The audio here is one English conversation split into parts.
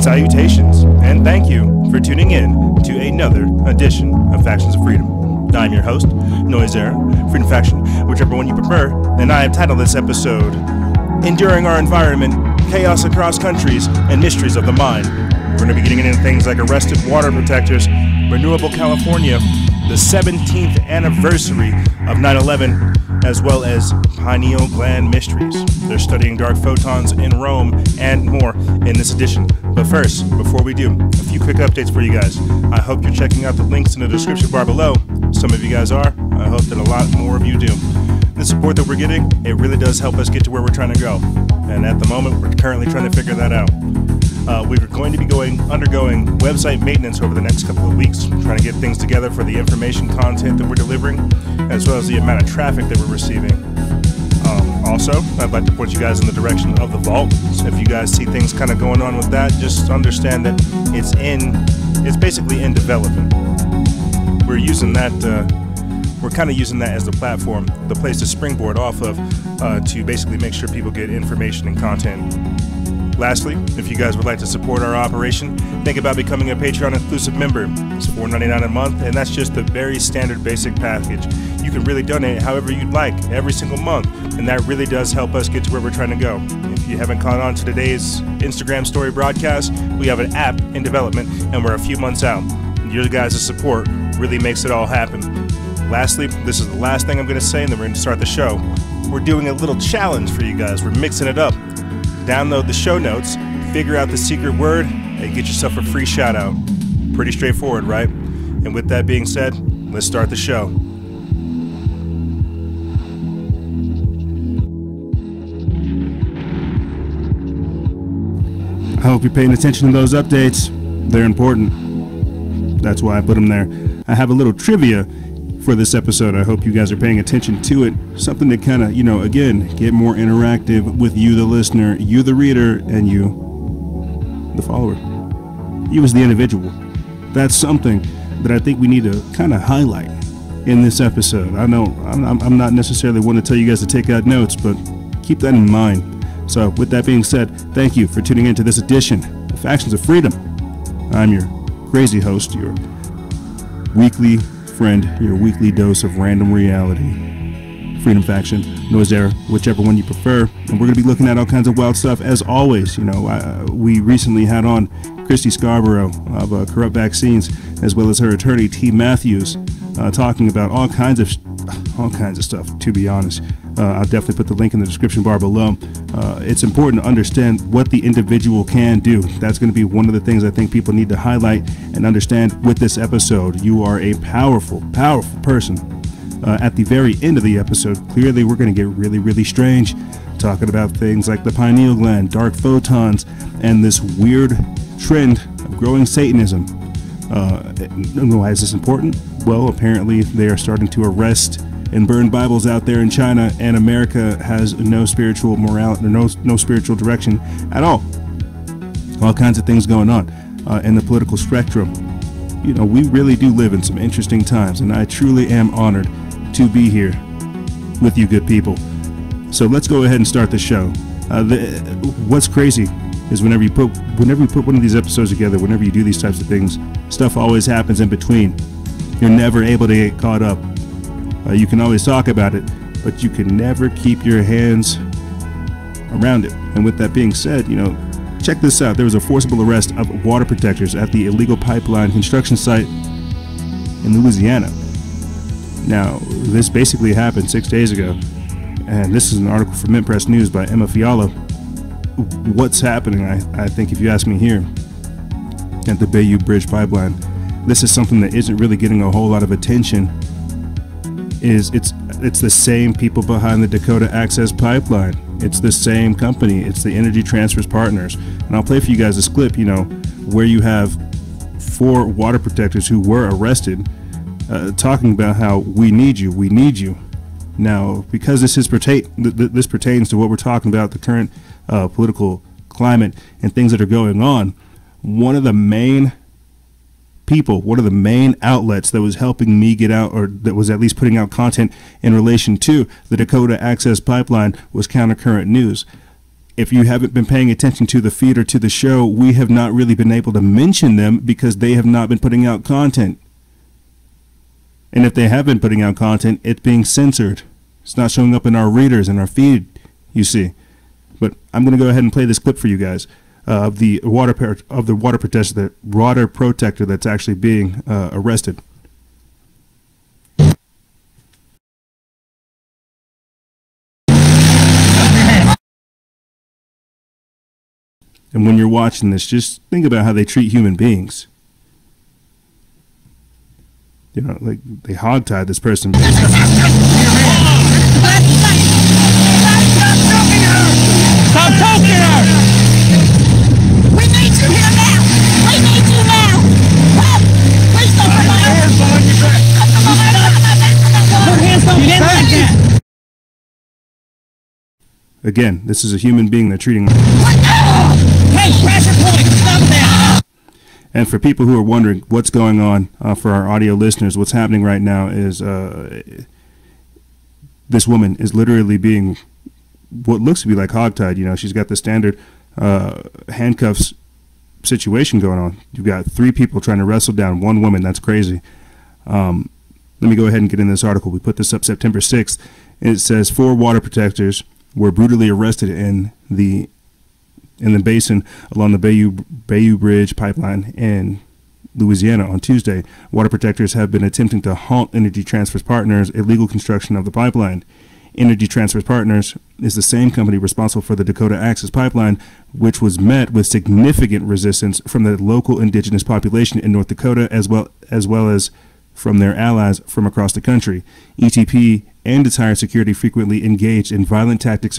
Salutations, and thank you for tuning in to another edition of Factions of Freedom. I'm your host, Noise Era, Freedom Faction, whichever one you prefer, and I have titled this episode, Enduring Our Environment, Chaos Across Countries, and Mysteries of the Mind. We're going to be getting into things like arrested water protectors, renewable California, the 17th anniversary of 9/11, as well as pineal gland mysteries. They're studying dark photons in Rome and more in this edition. But first, before we do, a few quick updates for you guys. I hope you're checking out the links in the description bar below. Some of you guys are. I hope that a lot more of you do. The support that we're getting, it really does help us get to where we're trying to go. And at the moment, we're currently trying to figure that out. We're going to be undergoing website maintenance over the next couple of weeks, trying to get things together for the information content that we're delivering, as well as the amount of traffic that we're receiving. Also, I'd like to point you guys in the direction of the vault. So if you guys see things kind of going on with that, just understand that it's basically in development. We're using that. We're kind of using that as the platform, the place to springboard off of, to basically make sure people get information and content. Lastly, if you guys would like to support our operation, think about becoming a Patreon exclusive member. It's $4.99 a month, and that's just the very standard basic package. You can really donate however you'd like every single month, and that really does help us get to where we're trying to go. If you haven't caught on to today's Instagram story broadcast, we have an app in development, and we're a few months out. Your guys' support really makes it all happen. Lastly, this is the last thing I'm going to say, and then we're going to start the show. We're doing a little challenge for you guys. We're mixing it up. Download the show notes, figure out the secret word, and get yourself a free shout out. Pretty straightforward, right? And with that being said, let's start the show. I hope you're paying attention to those updates. They're important. That's why I put them there. I have a little trivia for this episode. I hope you guys are paying attention to it. Something to kind of, again, get more interactive with you, the listener, you, the reader, and you, the follower. You as the individual. That's something that I think we need to kind of highlight in this episode. I know I'm not necessarily one to tell you guys to take out notes, but keep that in mind. So with that being said, thank you for tuning in to this edition of Factions of Freedom. I'm your crazy host, your weekly friend, your weekly dose of random reality. Freedom Faction, Noise Era, whichever one you prefer. And we're going to be looking at all kinds of wild stuff as always. We recently had on Christy Scarborough of Corrupt Vaccines, as well as her attorney T. Matthews, talking about all kinds of stuff. To be honest, I'll definitely put the link in the description bar below. It's important to understand what the individual can do. That's going to be one of the things I think people need to highlight and understand with this episode. You are a powerful, powerful person. At the very end of the episode, clearly we're going to get really, really strange, talking about things like the pineal gland, dark photons, and this weird trend of growing Satanism. Why is this important? Well, apparently they are starting to arrest and burn Bibles out there in China, and America has no spiritual morality, no spiritual direction at all. All kinds of things going on in the political spectrum. We really do live in some interesting times, and I truly am honored to be here with you good people. So let's go ahead and start the show. What's crazy is whenever you put one of these episodes together, whenever you do these types of things, stuff always happens in between. You're never able to get caught up. You can always talk about it, but you can never keep your hands around it. And with that being said, check this out. There was a forcible arrest of water protectors at the illegal pipeline construction site in Louisiana. Now, this basically happened 6 days ago, and this is an article from Mint Press News by Emma Fiala. What's happening, I think, if you ask me here, at the Bayou Bridge pipeline, this is something that isn't really getting a whole lot of attention. It's the same people behind the Dakota Access Pipeline. It's the same company. It's the Energy Transfers Partners. And I'll play for you guys this clip, where you have 4 water protectors who were arrested, talking about how we need you. Now, because this pertains to what we're talking about, the current political climate and things that are going on, one of the main outlets that was helping me get out, or that was at least putting out content in relation to the Dakota Access Pipeline, was Countercurrent News. if you haven't been paying attention to the feed or to the show, we have not really been able to mention them because they have not been putting out content. And if they have been putting out content, it's being censored. It's not showing up in our readers and our feed, you see. But I'm going to go ahead and play this clip for you guys of the water protector that's actually being arrested. And when you're watching this, just think about how they treat human beings. You know, like they hogtied this person. Stop choking her! We need you here now! We need you now! Help! Please don't put my hands behind your back! Put hands on your back! Again, this is a human being they're treating. Hey, pressure point! Stop that! And for people who are wondering what's going on, for our audio listeners, what's happening right now is this woman is literally being what looks to be like hogtied. You know, she's got the standard handcuffs situation going on. You've got 3 people trying to wrestle down 1 woman. That's crazy. Let me go ahead and get in this article. We put this up September 6th. And it says 4 water protectors were brutally arrested in the basin along the Bayou Bridge pipeline in Louisiana on Tuesday. Water protectors have been attempting to halt Energy Transfer Partners' illegal construction of the pipeline. Energy Transfer Partners is the same company responsible for the Dakota Access Pipeline, which was met with significant resistance from the local indigenous population in North Dakota, as well as from their allies from across the country. ETP and its higher security frequently engaged in violent tactics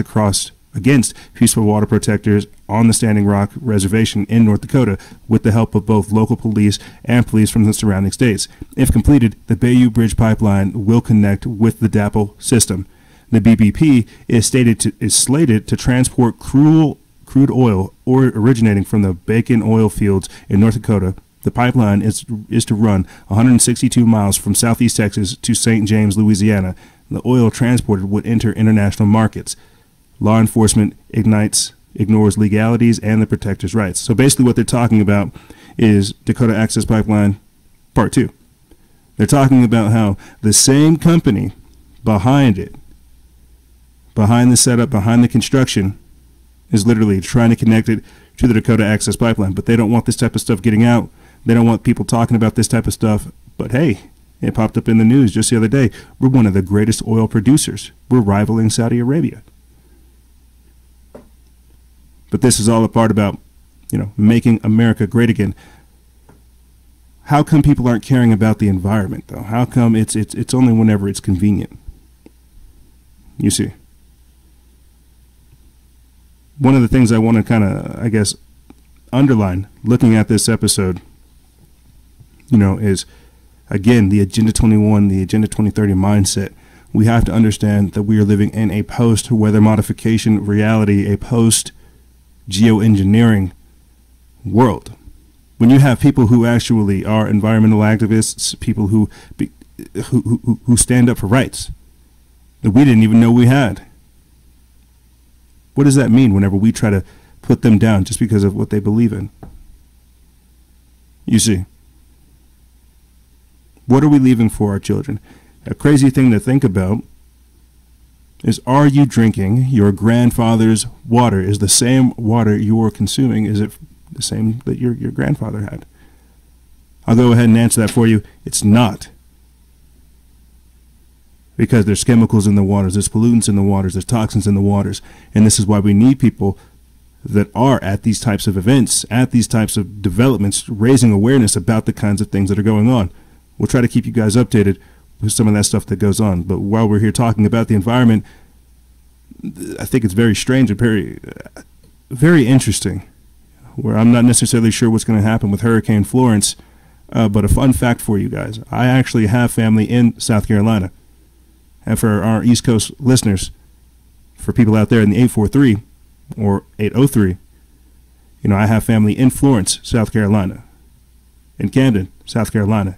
against peaceful water protectors on the Standing Rock Reservation in North Dakota with the help of both local police and police from the surrounding states. If completed, the Bayou Bridge pipeline will connect with the DAPL system. The BBP is slated to transport crude oil originating from the Bacon oil fields in North Dakota. The pipeline is to run 162 miles from southeast Texas to St. James, Louisiana. The oil transported would enter international markets. Law enforcement ignores legalities and the protectors' rights. So basically what they're talking about is Dakota Access Pipeline Part 2. They're talking about how the same company behind it, behind the setup, behind the construction, is literally trying to connect it to the Dakota Access Pipeline. But they don't want this type of stuff getting out. They don't want people talking about this type of stuff. But hey, it popped up in the news just the other day. We're one of the greatest oil producers. We're rivaling Saudi Arabia. But this is all a part about, you know, making America great again. How come people aren't caring about the environment, though? How come it's only whenever it's convenient? You see. One of the things I want to kind of, I guess, underline looking at this episode, you know, is, again, the Agenda 21, the Agenda 2030 mindset. We have to understand that we are living in a post-weather modification reality, a post-geoengineering world. When you have people who actually are environmental activists, people who stand up for rights that we didn't even know we had. What does that mean whenever we try to put them down just because of what they believe in? You see. What are we leaving for our children? A crazy thing to think about is, are you drinking your grandfather's water? Is the same water you're consuming, is it the same that your grandfather had? I'll go ahead and answer that for you. It's not. Because there's chemicals in the waters, there's pollutants in the waters, there's toxins in the waters. And this is why we need people that are at these types of events, at these types of developments, raising awareness about the kinds of things that are going on. We'll try to keep you guys updated with some of that stuff that goes on. But while we're here talking about the environment, I think it's very strange and very, very interesting, where I'm not necessarily sure what's going to happen with Hurricane Florence. But a fun fact for you guys, I actually have family in South Carolina. And for our East Coast listeners, for people out there in the 843 or 803, you know, I have family in Florence, South Carolina, in Camden, South Carolina,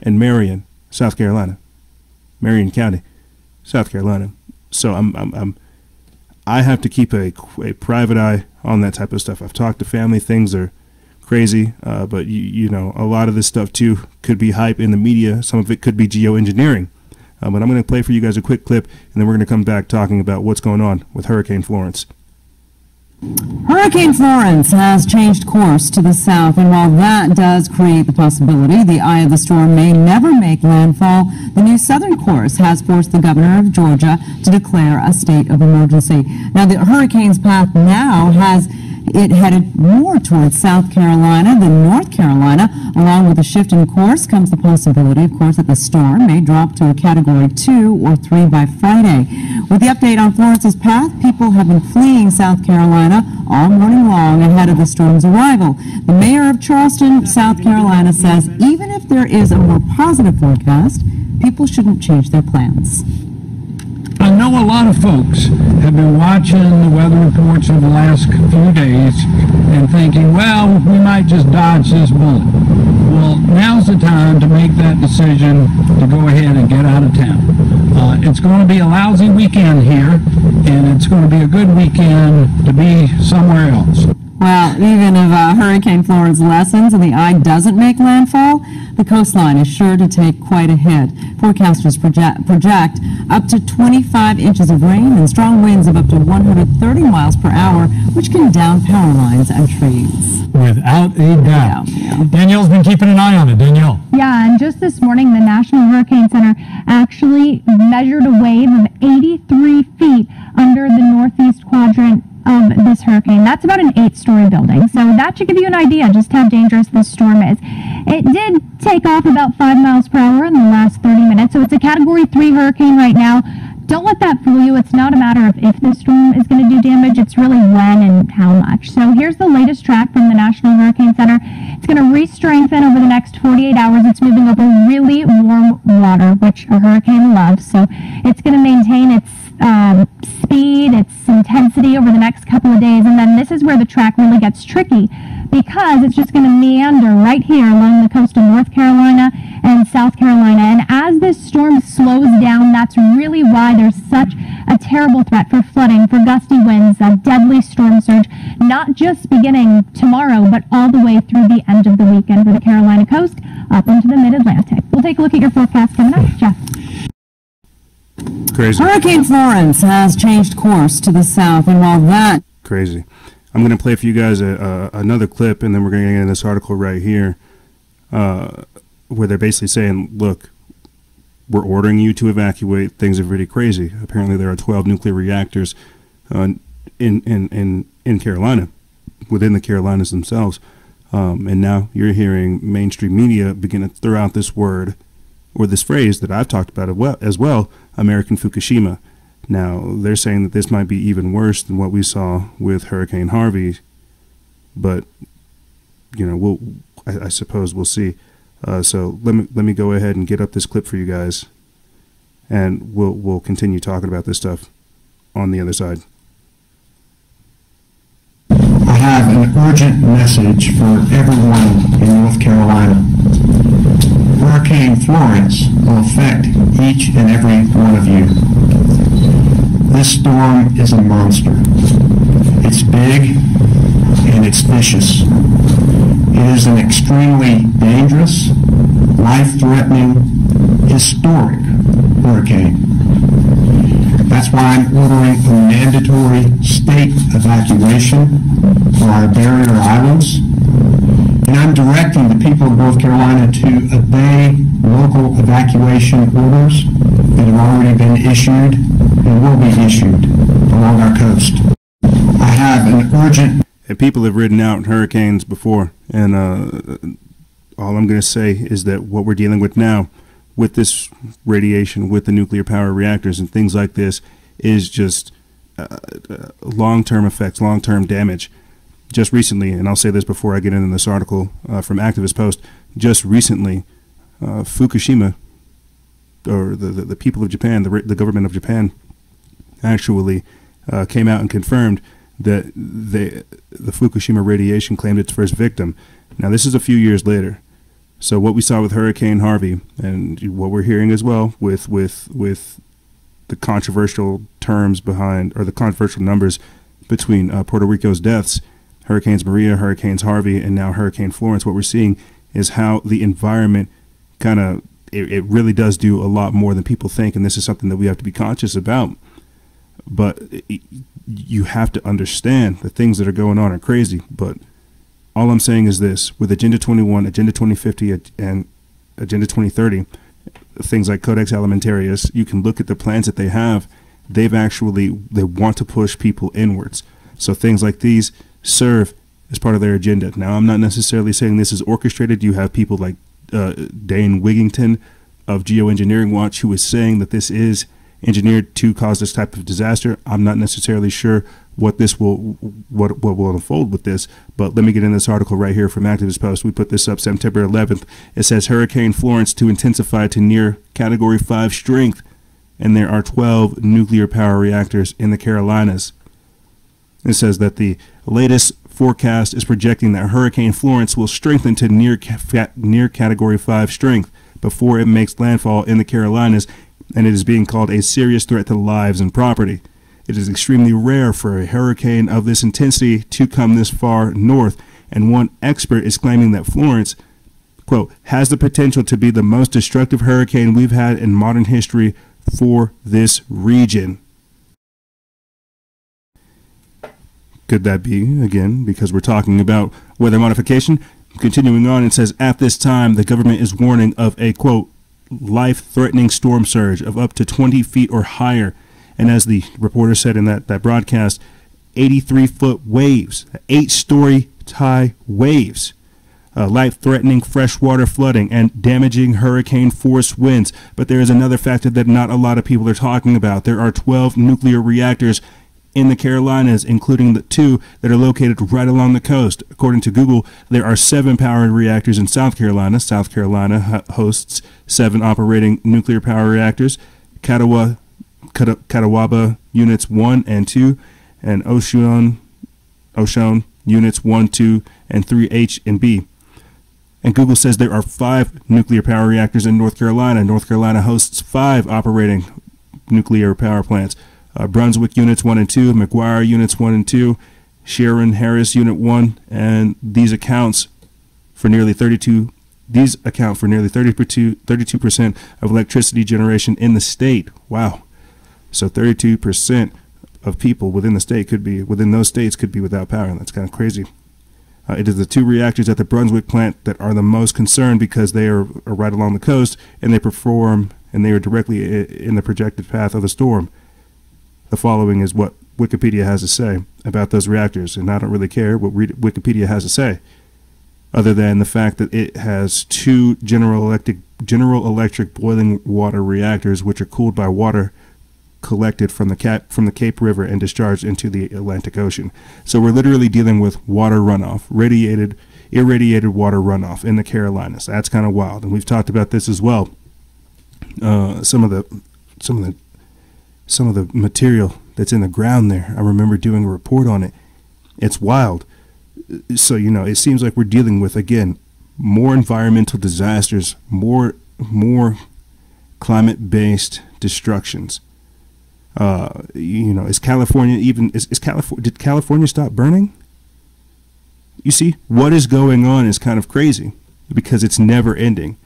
and Marion, South Carolina, Marion County, South Carolina. So I have to keep a private eye on that type of stuff. I've talked to family, things are crazy, but you know, a lot of this stuff too could be hype in the media. Some of it could be geoengineering. But I'm going to play for you guys a quick clip, and then we're going to come back talking about what's going on with Hurricane Florence. Hurricane Florence has changed course to the south, and while that does create the possibility the eye of the storm may never make landfall, the new southern course has forced the governor of Georgia to declare a state of emergency. Now, the hurricane's path now has it headed more towards South Carolina than North Carolina. Along with a shift in course comes the possibility, of course, that the storm may drop to a Category 2 or 3 by Friday. With the update on Florence's path, people have been fleeing South Carolina all morning long ahead of the storm's arrival. The mayor of Charleston, South Carolina, says even if there is a more positive forecast, people shouldn't change their plans. I know a lot of folks have been watching the weather reports over the last few days and thinking, well, we might just dodge this bullet. Well, now's the time to make that decision to go ahead and get out of town. It's going to be a lousy weekend here, and it's going to be a good weekend to be somewhere else. Well, even if Hurricane Florence lessens and the eye doesn't make landfall, the coastline is sure to take quite a hit. Forecasters project up to 25 inches of rain and strong winds of up to 130 miles per hour, which can down power lines and trees. Without a doubt. Yeah. Danielle's been keeping an eye on it. Danielle. Yeah, and just this morning, the National Hurricane Center actually measured a wave of 83 feet under the northeast quadrant of this hurricane. That's about an 8-story building. So that should give you an idea just how dangerous this storm is. It did take off about 5 miles per hour in the last 30 minutes. So it's a Category 3 hurricane right now. Don't let that fool you. It's not a matter of if this storm is going to do damage. It's really when and how much. So here's the latest track from the National Hurricane Center. It's going to re-strengthen over the next 48 hours. It's moving over really warm water, which a hurricane loves. So it's going to maintain its speed, its intensity over the next couple of days, and then this is where the track really gets tricky because it's just going to meander right here along the coast of North Carolina and South Carolina. And as this storm slows down, that's really why there's such a terrible threat for flooding, for gusty winds, a deadly storm surge, not just beginning tomorrow, but all the way through the end of the weekend for the Carolina coast up into the mid-Atlantic. We'll take a look at your forecast coming up. Jeff. Crazy. Hurricane Florence has changed course to the south, and while that... Crazy. I'm going to play for you guys another clip, and then we're going to get in this article right here where they're basically saying, look, we're ordering you to evacuate. Things are pretty crazy. Apparently there are 12 nuclear reactors in Carolina, within the Carolinas themselves. And now you're hearing mainstream media begin to throw out this word or this phrase that I've talked about as well, American Fukushima. Now, they're saying that this might be even worse than what we saw with Hurricane Harvey, but, you know, I suppose we'll see. So let me go ahead and get up this clip for you guys, and we'll continue talking about this stuff on the other side. I have an urgent message for everyone in North Carolina. Hurricane Florence will affect each and every one of you. This storm is a monster. It's big and it's vicious. It is an extremely dangerous, life-threatening, historic hurricane. That's why I'm ordering a mandatory state evacuation for our barrier islands. And I'm directing the people of North Carolina to obey local evacuation orders that have already been issued and will be issued along our coast. I have an urgent... And people have ridden out hurricanes before, and all I'm going to say is that what we're dealing with now with this radiation, with the nuclear power reactors and things like this, is just long-term effects, long-term damage. Just recently, and I'll say this before I get into this article from Activist Post, just recently, Fukushima, or the people of Japan, the government of Japan, actually came out and confirmed that the Fukushima radiation claimed its first victim. Now, this is a few years later. So what we saw with Hurricane Harvey, and what we're hearing as well with the controversial terms behind, or the controversial numbers between Puerto Rico's deaths, Hurricanes Maria, Hurricanes Harvey, and now Hurricane Florence, what we're seeing is how the environment kind of, it really does do a lot more than people think, and this is something that we have to be conscious about. But you have to understand the things that are going on are crazy. But all I'm saying is this: with Agenda 21, Agenda 2050, and Agenda 2030, things like Codex Alimentarius, you can look at the plans that they have. They want to push people inwards. So things like these serve as part of their agenda. Now, I'm not necessarily saying this is orchestrated. You have people like Dane Wigington of Geoengineering Watch, who is saying that this is engineered to cause this type of disaster. I'm not necessarily sure what will unfold with this, but let me get in this article right here from Activist Post. We put this up September 11th. It says Hurricane Florence to intensify to near Category 5 strength, and there are 12 nuclear power reactors in the Carolinas. It says that the latest forecast is projecting that Hurricane Florence will strengthen to near Category 5 strength before it makes landfall in the Carolinas, and it is being called a serious threat to lives and property. It is extremely rare for a hurricane of this intensity to come this far north, and one expert is claiming that Florence, quote, has the potential to be the most destructive hurricane we've had in modern history for this region. Could that be, again, because we're talking about weather modification? Continuing on, it says, at this time, the government is warning of a, quote, life-threatening storm surge of up to 20 feet or higher. And as the reporter said in that broadcast, 83-foot waves, 8-story high waves, life-threatening freshwater flooding, and damaging hurricane-force winds. But there is another factor that not a lot of people are talking about. There are 12 nuclear reactors in the Carolinas, including the 2 that are located right along the coast. According to Google, there are 7 power reactors in South Carolina. South Carolina hosts 7 operating nuclear power reactors: Catawba Units 1 and 2, and Oshun Units 1, 2, and 3H and B. And Google says there are 5 nuclear power reactors in North Carolina. North Carolina hosts 5 operating nuclear power plants: Brunswick Units 1 and 2, McGuire Units 1 and 2, Sharon Harris Unit 1, and these account for nearly 32% of electricity generation in the state. Wow. So 32% of people within those states could be without power. That's kind of crazy. It is the 2 reactors at the Brunswick plant that are the most concerned because they are right along the coast, and they are directly in the projected path of the storm. The following is what Wikipedia has to say about those reactors, and I don't really care what Wikipedia has to say, other than the fact that it has 2 General Electric boiling water reactors, which are cooled by water collected from the Cape River and discharged into the Atlantic Ocean. So we're literally dealing with water runoff, irradiated water runoff in the Carolinas. That's kind of wild, and we've talked about this as well. Some of the material that's in the ground there, I remember doing a report on it. It's wild. So, it seems like we're dealing with, again, more environmental disasters, more climate-based destructions. Is California did California stop burning? You see, what is going on is kind of crazy because it's never ending.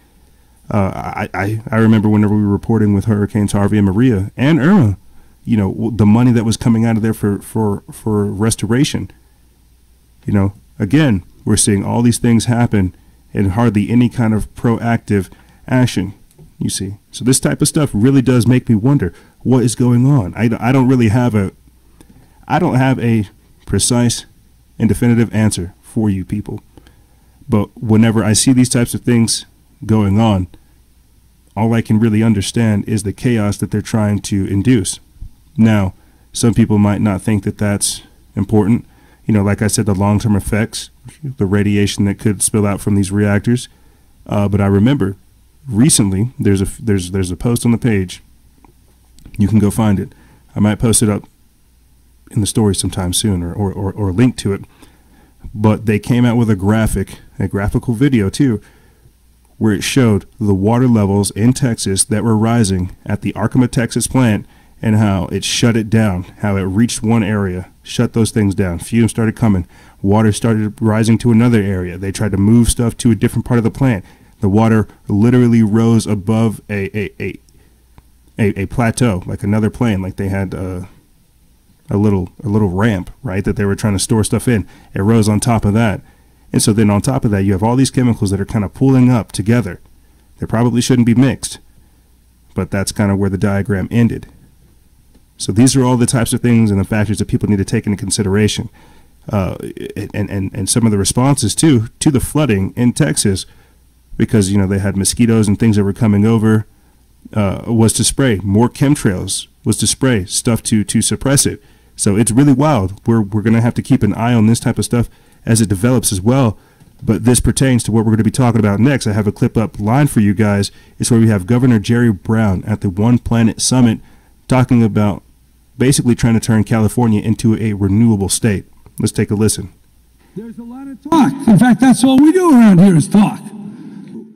I remember whenever we were reporting with Hurricanes Harvey and Maria and Irma, the money that was coming out of there for restoration. Again, we're seeing all these things happen and hardly any kind of proactive action, you see. So this type of stuff really does make me wonder what is going on. I don't have a precise and definitive answer for you people. But whenever I see these types of things going on, all I can really understand is the chaos that they're trying to induce. Now, some people might not think that that's important. Like I said, the long-term effects, the radiation that could spill out from these reactors. But I remember recently there's a post on the page. You can go find it. I might post it up in the story sometime soon, or link to it. But they came out with a graphical video too, where it showed the water levels in Texas that were rising at the Arkema, Texas plant, and how it shut it down, how it reached one area, shut those things down. Fumes started coming. Water started rising to another area. They tried to move stuff to a different part of the plant. The water literally rose above a plateau, like another plane, like they had a little ramp, right, that they were trying to store stuff in. It rose on top of that. And so then on top of that, you have all these chemicals that are kind of pooling up together. They probably shouldn't be mixed, but that's kind of where the diagram ended. So these are all the types of things and the factors that people need to take into consideration. And some of the responses to the flooding in Texas, because, you know, they had mosquitoes and things that were coming over, was to spray more chemtrails, was to spray stuff to suppress it. So it's really wild. We're going to have to keep an eye on this type of stuff as it develops as well. But this pertains to what we're going to be talking about next. I have a clip up line for you guys. It's where we have Governor Jerry Brown at the One Planet Summit talking about basically trying to turn California into a renewable state. Let's take a listen. There's a lot of talk. In fact, that's all we do around here is talk.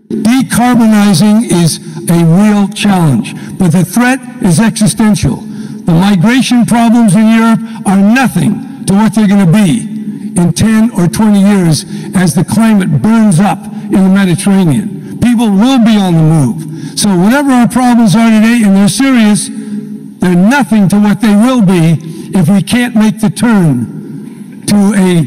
Decarbonizing is a real challenge, but the threat is existential. The migration problems in Europe are nothing to what they're going to be in 10 or 20 years as the climate burns up in the Mediterranean. People will be on the move. So whatever our problems are today, and they're serious, they're nothing to what they will be if we can't make the turn to a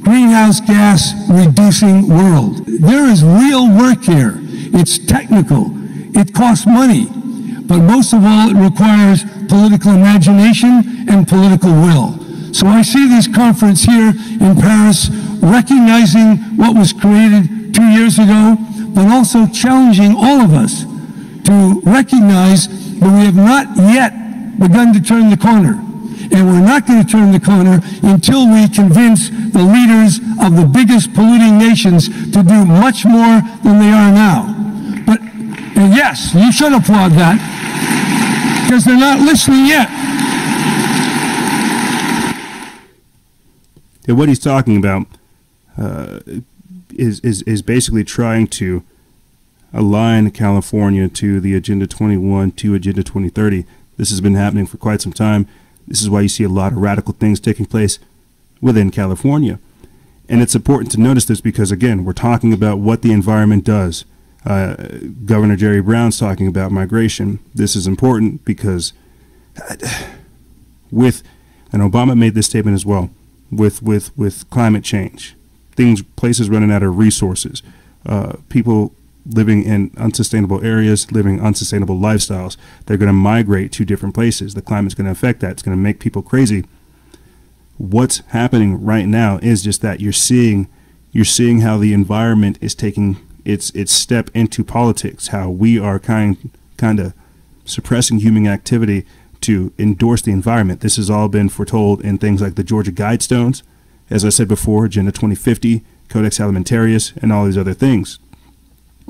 greenhouse gas reducing world. There is real work here. It's technical. It costs money. But most of all, it requires political imagination and political will. So I see this conference here in Paris recognizing what was created 2 years ago, but also challenging all of us to recognize that we have not yet begun to turn the corner. And we're not going to turn the corner until we convince the leaders of the biggest polluting nations to do much more than they are now. But, and yes, you should applaud that, because they're not listening yet. And what he's talking about is basically trying to align California to the Agenda 21, to Agenda 2030. This has been happening for quite some time. This is why you see a lot of radical things taking place within California. And it's important to notice this because, again, we're talking about what the environment does. Governor Jerry Brown's talking about migration. This is important because and Obama made this statement as well, with climate change, places running out of resources, people living in unsustainable areas, living unsustainable lifestyles, they're going to migrate to different places. The climate's going to affect that. It's going to make people crazy. What's happening right now is just that you're seeing how the environment is taking its step into politics, how we are kind of suppressing human activity to endorse the environment. This has all been foretold in things like the Georgia Guidestones, as I said before, Agenda 2050, Codex Alimentarius, and all these other things.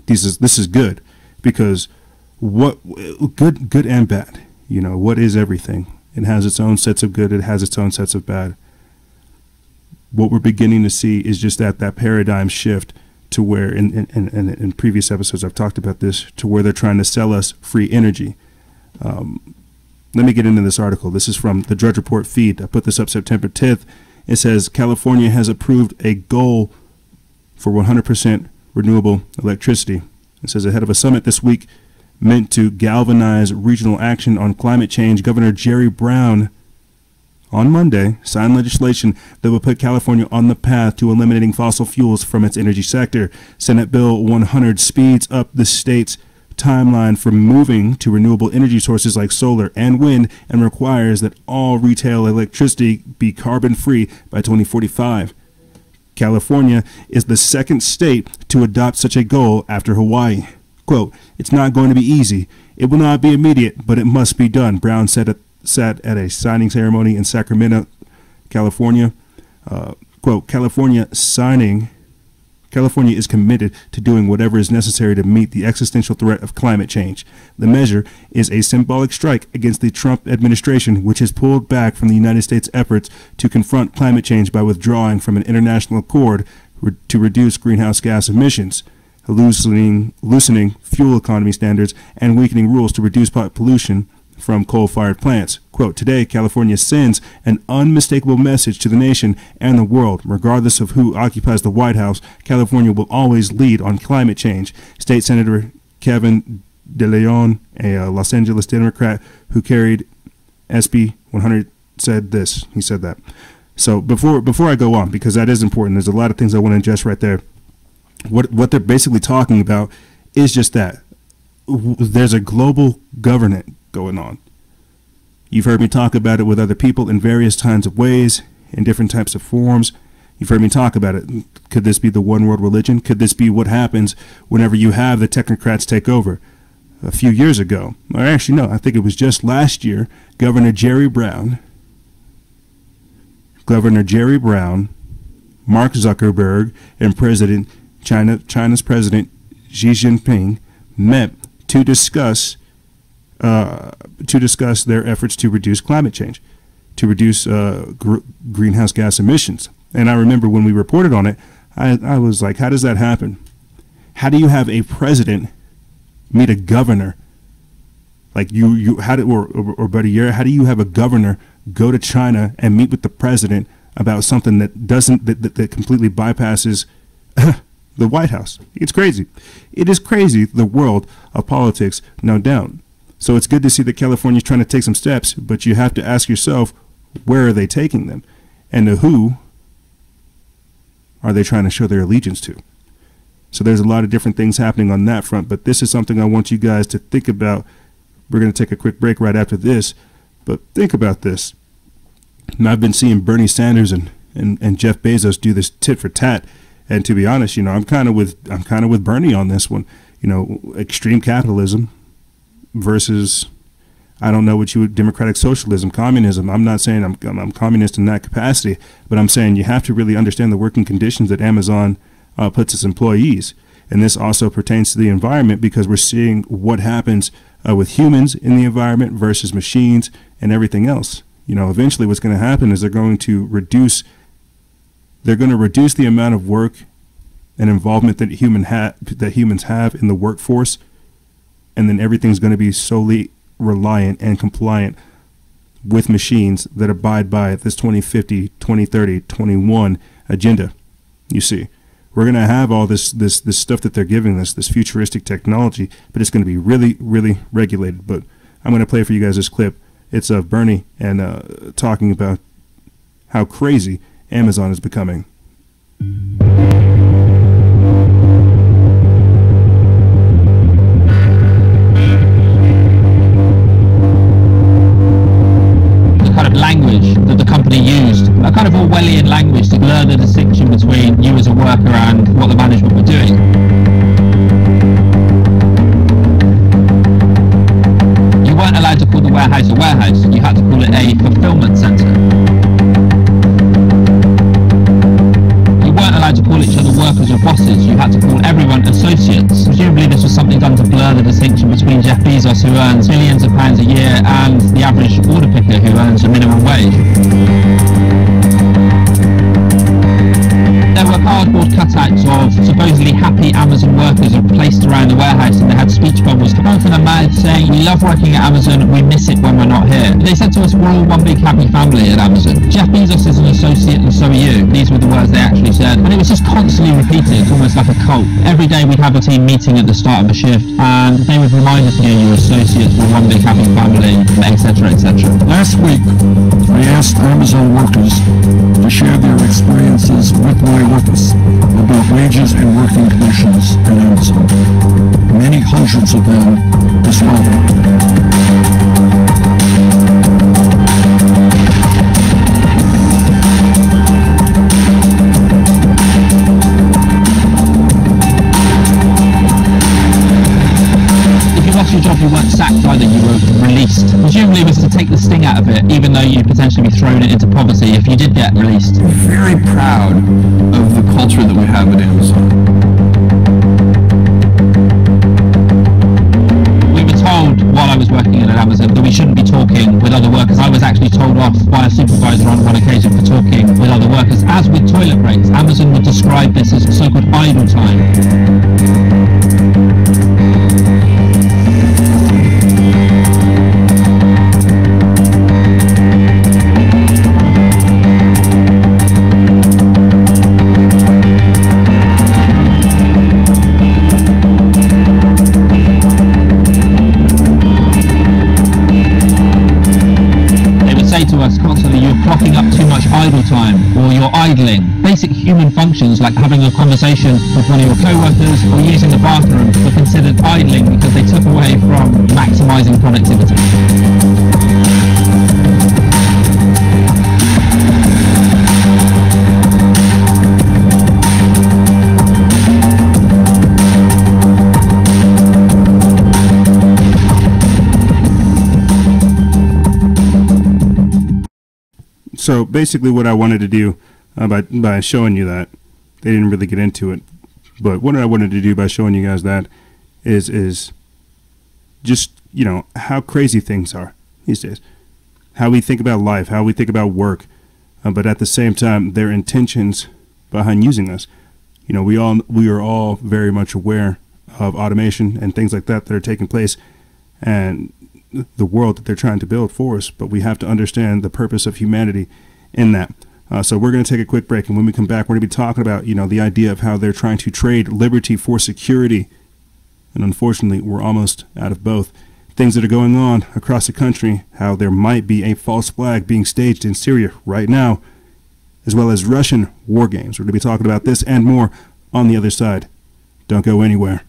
This is good because good and bad. You know, what is everything? It has its own sets of good. It has its own sets of bad. What we're beginning to see is just that paradigm shift to where, in previous episodes I've talked about this, to where they're trying to sell us free energy. Let me get into this article. This is from the Drudge Report feed. I put this up September 10th. It says California has approved a goal for 100% renewable electricity. It says ahead of a summit this week meant to galvanize regional action on climate change, Governor Jerry Brown on Monday signed legislation that would put California on the path to eliminating fossil fuels from its energy sector. Senate Bill 100 speeds up the state's timeline for moving to renewable energy sources like solar and wind and requires that all retail electricity be carbon-free by 2045. California is the second state to adopt such a goal after Hawaii. Quote, "It's not going to be easy. It will not be immediate, but it must be done," Brown sat at a signing ceremony in Sacramento, California. Quote, California is committed to doing whatever is necessary to meet the existential threat of climate change. The measure is a symbolic strike against the Trump administration, which has pulled back from the United States' efforts to confront climate change by withdrawing from an international accord to reduce greenhouse gas emissions, loosening fuel economy standards, and weakening rules to reduce pollution from coal-fired plants. Quote, today, California sends an unmistakable message to the nation and the world. Regardless of who occupies the White House, California will always lead on climate change. State Senator Kevin De Leon, a Los Angeles Democrat who carried SB 100, said this. He said that. So before I go on, because that is important, there's a lot of things I want to address right there. What they're basically talking about is just that. There's a global governance going on. You've heard me talk about it with other people in various kinds of ways, in different types of forms. You've heard me talk about it. Could this be the one world religion? Could this be what happens whenever you have the technocrats take over? A few years ago, or actually no, I think it was just last year, Governor Jerry Brown, Mark Zuckerberg, and China's President Xi Jinping met to discuss their efforts to reduce climate change, to reduce greenhouse gas emissions. And I remember when we reported on it, I was like, how does that happen? How do you have a president meet a governor? Like how do you have a governor go to China and meet with the president about something that completely bypasses the White House? It's crazy. It is crazy, the world of politics, no doubt. So it's good to see that California's trying to take some steps, but you have to ask yourself, where are they taking them? And to who are they trying to show their allegiance to? So there's a lot of different things happening on that front, but this is something I want you guys to think about. We're going to take a quick break right after this, but think about this. And I've been seeing Bernie Sanders and Jeff Bezos do this tit for tat, and to be honest, I'm kind of with Bernie on this one. Extreme capitalism versus, I don't know what you would, democratic socialism, communism. I'm not saying I'm communist in that capacity, but I'm saying you have to really understand the working conditions that Amazon puts its employees. And this also pertains to the environment, because we're seeing what happens with humans in the environment versus machines and everything else. Eventually what's going to happen is they're going to reduce the amount of work and involvement that humans have in the workforce, and then everything's going to be solely reliant and compliant with machines that abide by this 2050, 2030, 21 agenda. You see, we're going to have all this stuff that they're giving us, this futuristic technology, but it's going to be really, really regulated. But I'm going to play for you guys this clip. It's of Bernie and talking about how crazy Amazon is becoming. Language that the company used, a kind of Orwellian language to blur the distinction between you as a worker and what the management were doing. You weren't allowed to call the warehouse a warehouse, you had to call it a fulfillment centre. You weren't allowed to call each other workers or bosses, you had to call everyone associates. Presumably this was something done to blur the distinction between Jeff Bezos, who earns millions of pounds a year, and the average order picker who earns a minimum wage. There were cardboard cutouts of supposedly happy Amazon workers placed around the warehouse, and they had speech bubbles coming from their mouths saying, "We love working at Amazon, we miss it when we're not here." They said to us, "We're all one big happy family at Amazon. Jeff Bezos is an associate and so are you." These were the words they actually said, and it was just constantly repeated, almost like a cult. Every day we'd have a team meeting at the start of a shift, and they would remind us, "You're associates, we're one big happy family," etc., etc. Last week, I asked Amazon workers to share their experiences with my office about wages and working conditions at Amazon. Many hundreds of them responded. Your job, you weren't sacked either, you were released. Presumably it was to take the sting out of it, even though you'd potentially be thrown into poverty if you did get released. I'm very proud of the culture that we have at Amazon. We were told while I was working at Amazon that we shouldn't be talking with other workers. I was actually told off by a supervisor on one occasion for talking with other workers. As with toilet breaks, Amazon would describe this as so-called idle time. constantly you're clocking up too much idle time, or you're idling. Basic human functions like having a conversation with one of your co-workers or using the bathroom were considered idling because they took away from maximizing productivity. So basically what I wanted to do by showing you that, they didn't really get into it, but what I wanted to do by showing you guys that is just, you know, how crazy things are these days, how we think about life, how we think about work, but at the same time, their intentions behind using us. You know, we are all very much aware of automation and things like that are taking place, and the world that they're trying to build for us, but we have to understand the purpose of humanity in that. So we're going to take a quick break, and when we come back, we're going to be talking about, you know, the idea of how they're trying to trade liberty for security, and unfortunately, we're almost out of both. Things that are going on across the country, how there might be a false flag being staged in Syria right now, as well as Russian war games. We're going to be talking about this and more on the other side. Don't go anywhere.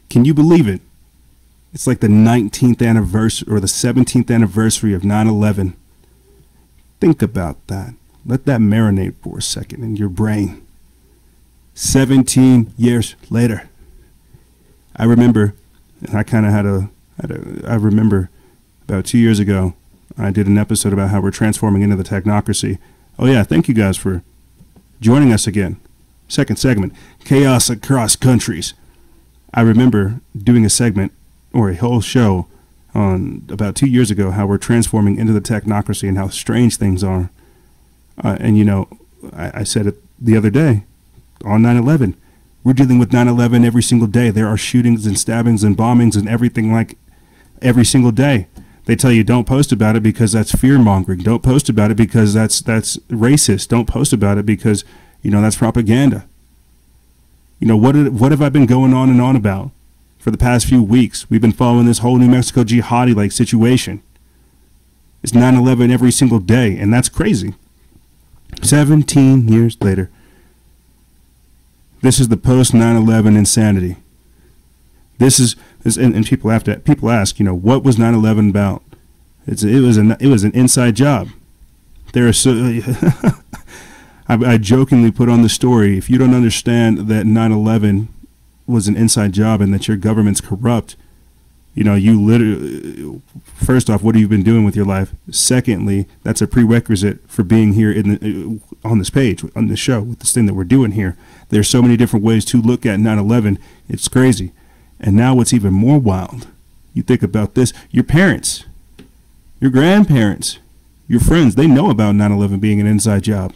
Can you believe it? It's like the 19th anniversary or the 17th anniversary of 9/11. Think about that. Let that marinate for a second in your brain. 17 years later. I remember, and I kind of I remember about 2 years ago, I did an episode about how we're transforming into the technocracy. Oh yeah, thank you guys for joining us again. Second segment, chaos across countries. I remember doing a segment or a whole show on about 2 years ago how we're transforming into the technocracy and how strange things are. And you know, I said it the other day on 9/11. We're dealing with 9/11 every single day. There are shootings and stabbings and bombings and everything like every single day. They tell you don't post about it because that's fear-mongering. Don't post about it because that's racist. Don't post about it because, you know, that's propaganda. You know, what have I been going on and on about for the past few weeks? We've been following this whole New Mexico Jihadi-like situation. It's 9/11 every single day, and that's crazy. 17 years later. This is the post-9/11 insanity. And people ask, you know, what was 9/11 about? It was an inside job. There are so I jokingly put on the story, if you don't understand that 9/11 was an inside job and that your government's corrupt, you know, you literally, first off, what have you been doing with your life? Secondly, that's a prerequisite for being here on this page, on this show, with this thing that we're doing here. There's so many different ways to look at 9/11. It's crazy. And now what's even more wild, you think about this, your parents, your grandparents, your friends, they know about 9/11 being an inside job.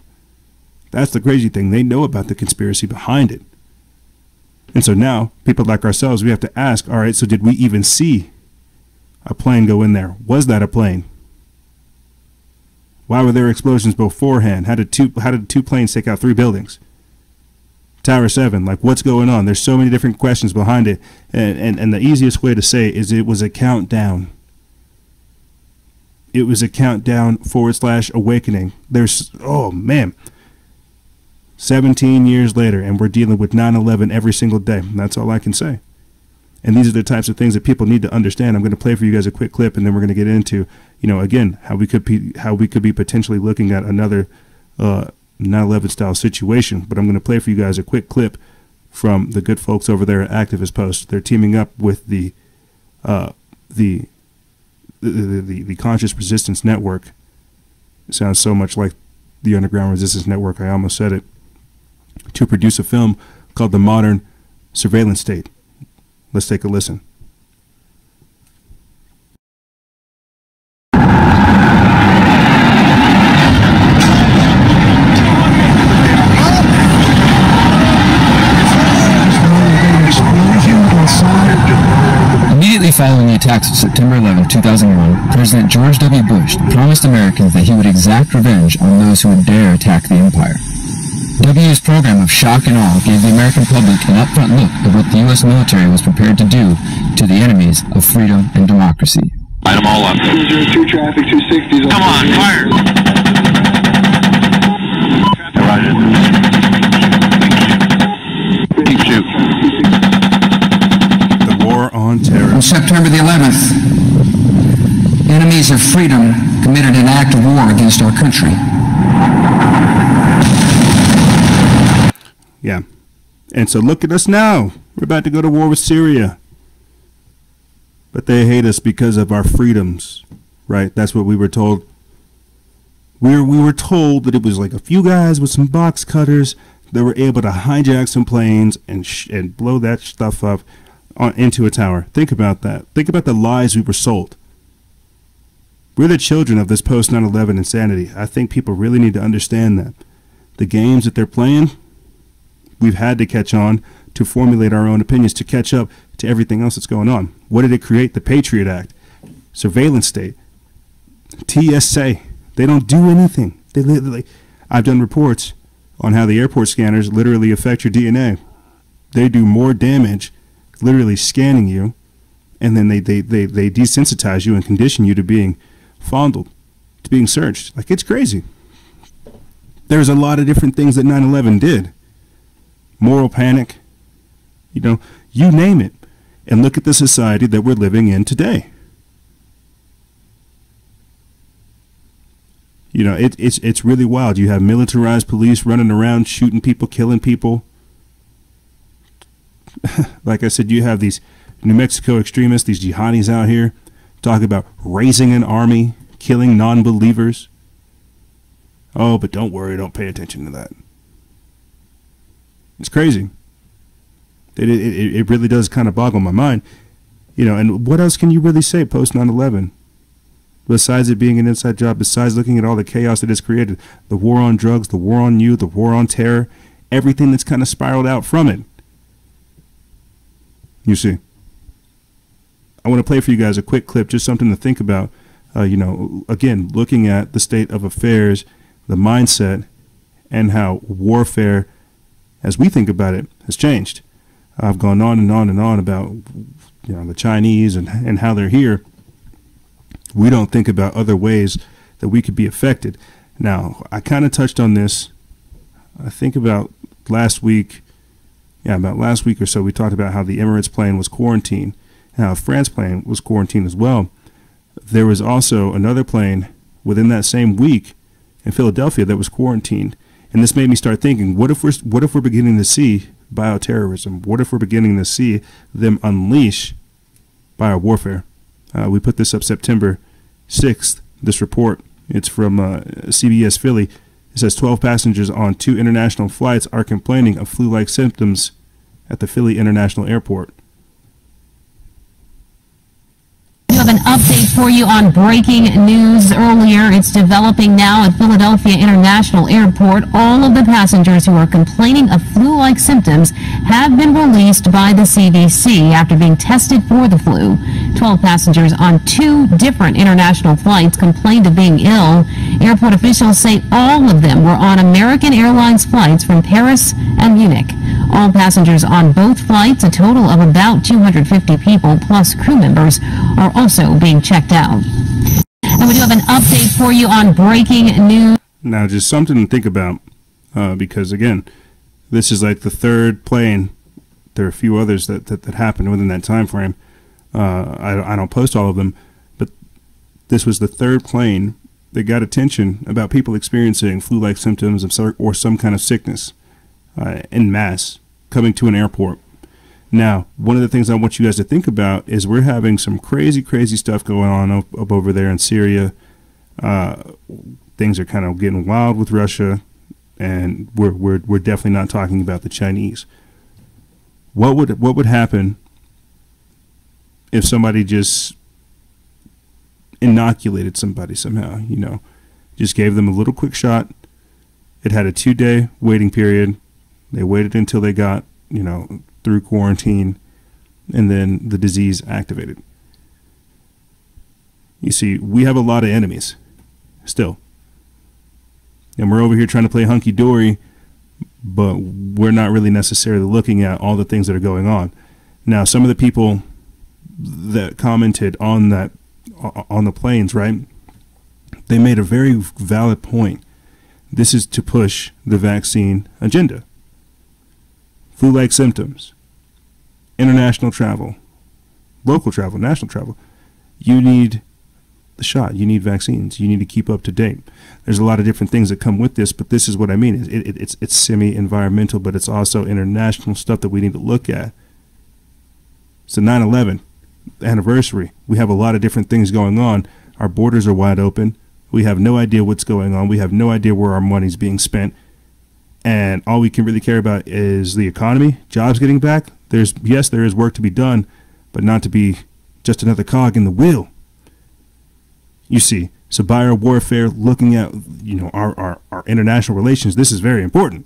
That's the crazy thing. They know about the conspiracy behind it. And so now, people like ourselves, we have to ask, all right, so did we even see a plane go in there? Was that a plane? Why were there explosions beforehand? How did two planes take out 3 buildings? Tower 7, like, what's going on? There's so many different questions behind it. And the easiest way to say it is it was a countdown. It was a countdown / awakening. There's, oh man, 17 years later, and we're dealing with 9/11 every single day. That's all I can say. And these are the types of things that people need to understand. I'm going to play for you guys a quick clip, and then we're going to get into, you know, again, how we could be potentially looking at another 9/11 style situation. But I'm going to play for you guys a quick clip from the good folks over there at Activist Post. They're teaming up with the Conscious Resistance Network. It sounds so much like the Underground Resistance Network, I almost said it, to produce a film called The Modern Surveillance State. Let's take a listen. Immediately following the attacks of September 11, 2001, President George W. Bush promised Americans that he would exact revenge on those who would dare attack the empire. W's program of shock and awe gave the American public an upfront look at what the U.S. military was prepared to do to the enemies of freedom and democracy. Light them all up. 202 traffic, 260s. Come on, fire! Roger. Keep shoot. The War on Terror. On September the 11th, enemies of freedom committed an act of war against our country. Yeah. And so look at us now. We're about to go to war with Syria. But they hate us because of our freedoms, right? That's what we were told. We were told that it was like a few guys with some box cutters that were able to hijack some planes and blow that stuff up into a tower. Think about that. Think about the lies we were sold. We're the children of this post 9/11 insanity. I think people really need to understand that. The games that they're playing, we've had to catch on to formulate our own opinions, to catch up to everything else that's going on. What did it create? The Patriot Act, surveillance state, TSA. They don't do anything. I've done reports on how the airport scanners literally affect your DNA. They do more damage, literally scanning you, and then they desensitize you and condition you to being fondled, to being searched. Like, it's crazy. There's a lot of different things that 9/11 did. Moral panic, you know, you name it. And look at the society that we're living in today. You know, it's really wild. You have militarized police running around shooting people, killing people. Like I said, you have these New Mexico extremists, these jihadis out here talking about raising an army, killing non-believers. Oh, but don't worry, don't pay attention to that. It's crazy. It really does kind of boggle my mind. You know, and what else can you really say post 9/11? Besides it being an inside job, besides looking at all the chaos that it's created, the war on drugs, the war on you, the war on terror, everything that's kind of spiraled out from it. You see. I want to play for you guys a quick clip, just something to think about. You know, again, looking at the state of affairs, the mindset, and how warfare as we think about it, has changed. I've gone on and on and on about the Chinese and how they're here. We don't think about other ways that we could be affected. Now, I kind of touched on this, I think about last week or so. We talked about how the Emirates plane was quarantined, and how France plane was quarantined as well. There was also another plane within that same week in Philadelphia that was quarantined. And this made me start thinking, what if we're beginning to see bioterrorism? What if we're beginning to see them unleash biowarfare? We put this up September 6th, this report. It's from CBS Philly. It says 12 passengers on 2 international flights are complaining of flu-like symptoms at the Philly International Airport. We have an update for you on breaking news earlier. It's developing now at Philadelphia International Airport. All of the passengers who are complaining of flu-like symptoms have been released by the CDC after being tested for the flu. 12 passengers on 2 different international flights complained of being ill. Airport officials say all of them were on American Airlines flights from Paris and Munich. All passengers on both flights, a total of about 250 people plus crew members, are also being checked out. And we do have an update for you on breaking news. Now, just something to think about, because again, this is like the 3rd plane. There are a few others that happened within that time frame. I don't post all of them, but this was the 3rd plane that got attention about people experiencing flu-like symptoms or some kind of sickness en masse coming to an airport. Now, one of the things I want you guys to think about is we're having some crazy stuff going on up over there in Syria. Things are kind of getting wild with Russia, and we're definitely not talking about the Chinese. What would happen if somebody just inoculated somebody somehow? Just gave them a little quick shot. It had a 2-day waiting period. They waited until they got through quarantine, and then the disease activated. You see, we have a lot of enemies still, and we're over here trying to play hunky-dory, but we're not really necessarily looking at all the things that are going on. Now, some of the people that commented on the planes, right, they made a very valid point. This is to push the vaccine agenda. Flu-like symptoms, international travel, local travel, national travel. You need the shot. You need vaccines. You need to keep up to date. There's a lot of different things that come with this, but this is what I mean. It's semi-environmental, but it's also international stuff that we need to look at. It's the 9/11 anniversary. We have a lot of different things going on. Our borders are wide open. We have no idea what's going on. We have no idea where our money's being spent. And all we can really care about is the economy, jobs getting back. There is work to be done, but not to be just another cog in the wheel. You see, so biowarfare, looking at our international relations, this is very important.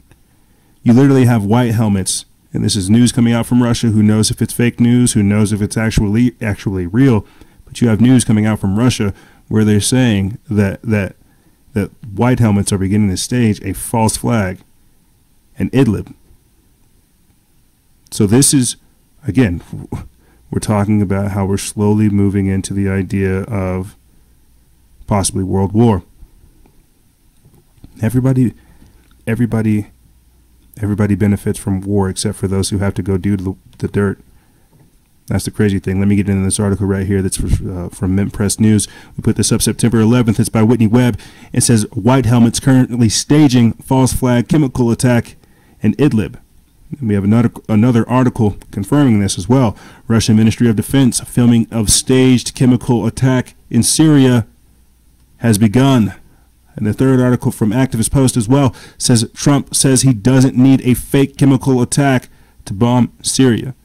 You literally have white helmets, and this is news coming out from Russia. Who knows if it's fake news? Who knows if it's actually real? But you have news coming out from Russia where they're saying that white helmets are beginning to stage a false flag in Idlib. So this is, again, we're talking about how we're slowly moving into the idea of possibly world war. Everybody benefits from war except for those who have to go do the dirt. That's the crazy thing. Let me get into this article right here that's from Mint Press News. We put this up September 11th. It's by Whitney Webb. It says, white helmets currently staging false flag chemical attack in Idlib. And we have another article confirming this as well. Russian Ministry of Defense filming of staged chemical attack in Syria has begun. And the third article from Activist Post as well says Trump says he doesn't need a fake chemical attack to bomb Syria.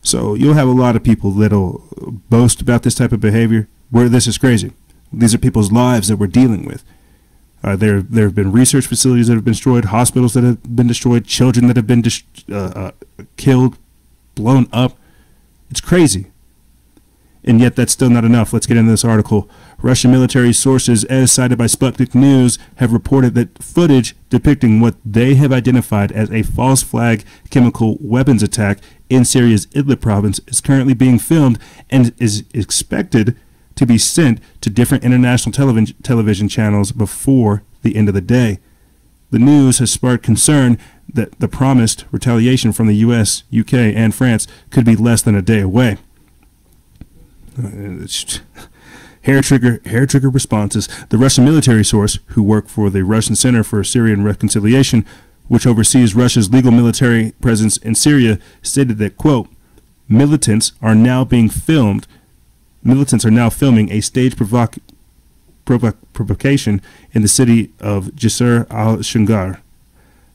So you'll have a lot of people that'll boast about this type of behavior, where this is crazy. These are people's lives that we're dealing with. There have been research facilities that have been destroyed, hospitals that have been destroyed, children that have been killed, blown up. It's crazy. And yet that's still not enough. Let's get into this article. Russian military sources, as cited by Sputnik News, have reported that footage depicting what they have identified as a false flag chemical weapons attack in Syria's Idlib province is currently being filmed and is expected to be sent to different international television channels before the end of the day. The news has sparked concern that the promised retaliation from the U.S., UK, and France could be less than a day away. Hair trigger responses. The Russian military source, who work for the Russian Center for Syrian Reconciliation, which oversees Russia's legal military presence in Syria, stated that, quote, militants are now filming a staged provocation in the city of Jisr al-Shungar,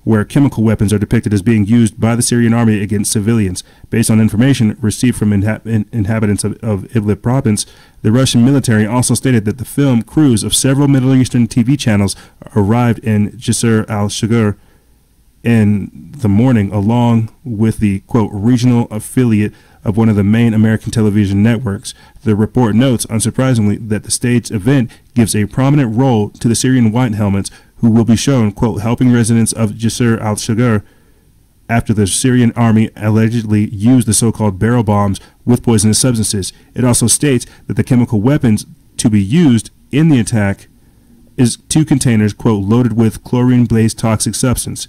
where chemical weapons are depicted as being used by the Syrian army against civilians. Based on information received from inhabitants of Idlib province, the Russian military also stated that the film crews of several Middle Eastern TV channels arrived in Jisr al-Shungar in the morning, along with the, quote, regional affiliate of one of the main American television networks. The report notes, unsurprisingly, that the staged event gives a prominent role to the Syrian white helmets, who will be shown, quote, helping residents of Jisr al-Shungar after the Syrian army allegedly used the so-called barrel bombs with poisonous substances. It also states that the chemical weapons to be used in the attack is 2 containers, quote, loaded with chlorine-based toxic substance.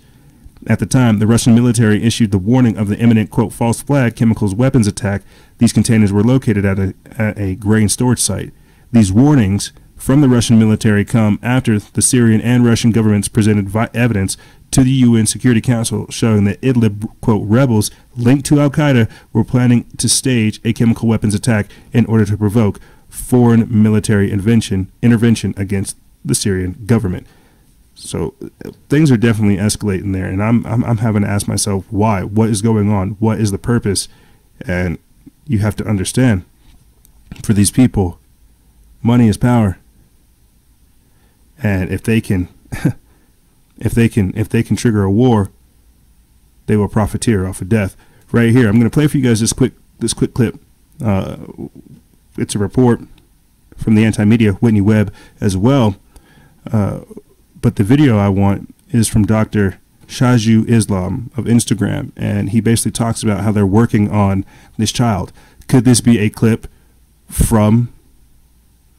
At the time, the Russian military issued the warning of the imminent, quote, false flag chemicals weapons attack. These containers were located at a grain storage site. These warnings from the Russian military come after the Syrian and Russian governments presented evidence to the UN Security Council showing that Idlib, quote, rebels linked to al-Qaeda were planning to stage a chemical weapons attack in order to provoke foreign military intervention against the Syrian government. So things are definitely escalating there, and I'm having to ask myself why. What is going on? What is the purpose? And you have to understand, for these people, money is power. And if they can if they can trigger a war, they will profiteer off of death. Right here, I'm going to play for you guys this quick clip. It's a report from the anti-media Whitney Webb as well. But the video I want is from Dr. Shaju Islam of Instagram, and he basically talks about how they're working on this child. Could this be a clip from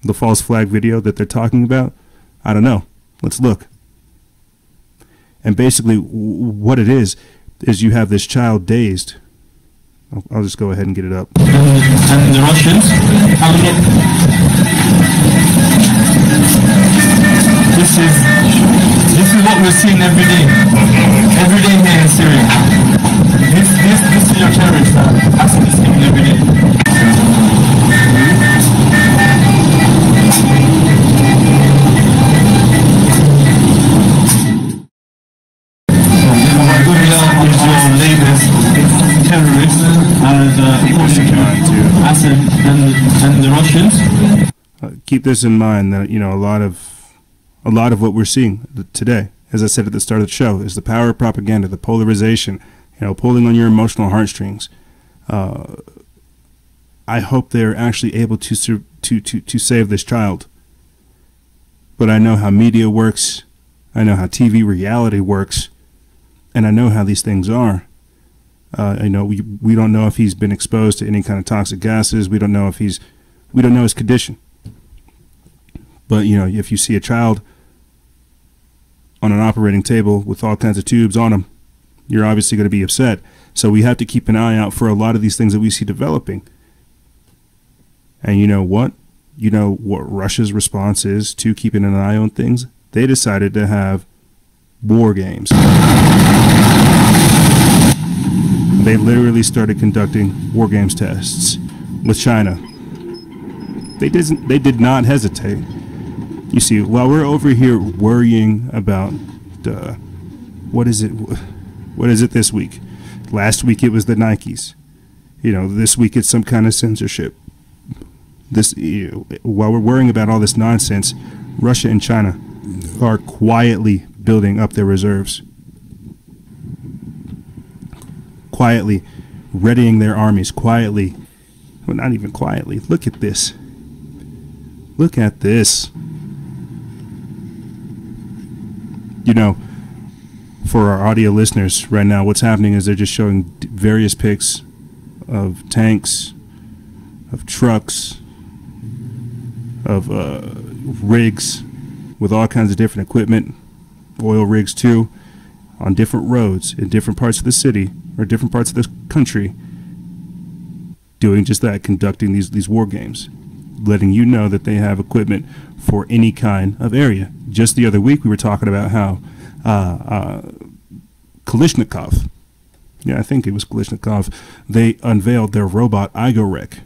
the false flag video that they're talking about? I don't know. Let's look. And basically what it is you have this child dazed. I'll just go ahead and get it up. And the Russians have This is what we're seeing every day here in Syria. This is your terrorists that's what we're seeing every day. Terrorists and Assad and the Russians. Keep this in mind that a lot of what we're seeing today, as I said at the start of the show, is the power of propaganda, the polarization, pulling on your emotional heartstrings. I hope they're actually able to save this child. But I know how media works. I know how TV reality works. And I know how these things are. We don't know if he's been exposed to any kind of toxic gases. We don't know his condition. But, if you see a child on an operating table with all kinds of tubes on them, you're obviously going to be upset. So we have to keep an eye out for a lot of these things that we see developing. And you know what? You know what Russia's response is to keeping an eye on things? They decided to have war games. They literally started conducting war games tests with China. They did not hesitate. You see, while we're over here worrying about what is it this week? Last week it was the Nikes. This week it's some kind of censorship. While we're worrying about all this nonsense, Russia and China are quietly building up their reserves, quietly readying their armies, quietly Well, not even quietly. Look at this. Look at this. You know, for our audio listeners right now, what's happening is they're just showing various pics of tanks, of trucks, of rigs with all kinds of different equipment, oil rigs too, on different roads in different parts of the city or different parts of the country, doing just that, conducting these war games, letting you know that they have equipment for any kind of area. Just the other week we were talking about how Kalishnikov, yeah, I think it was Kalishnikov, they unveiled their robot Igorek.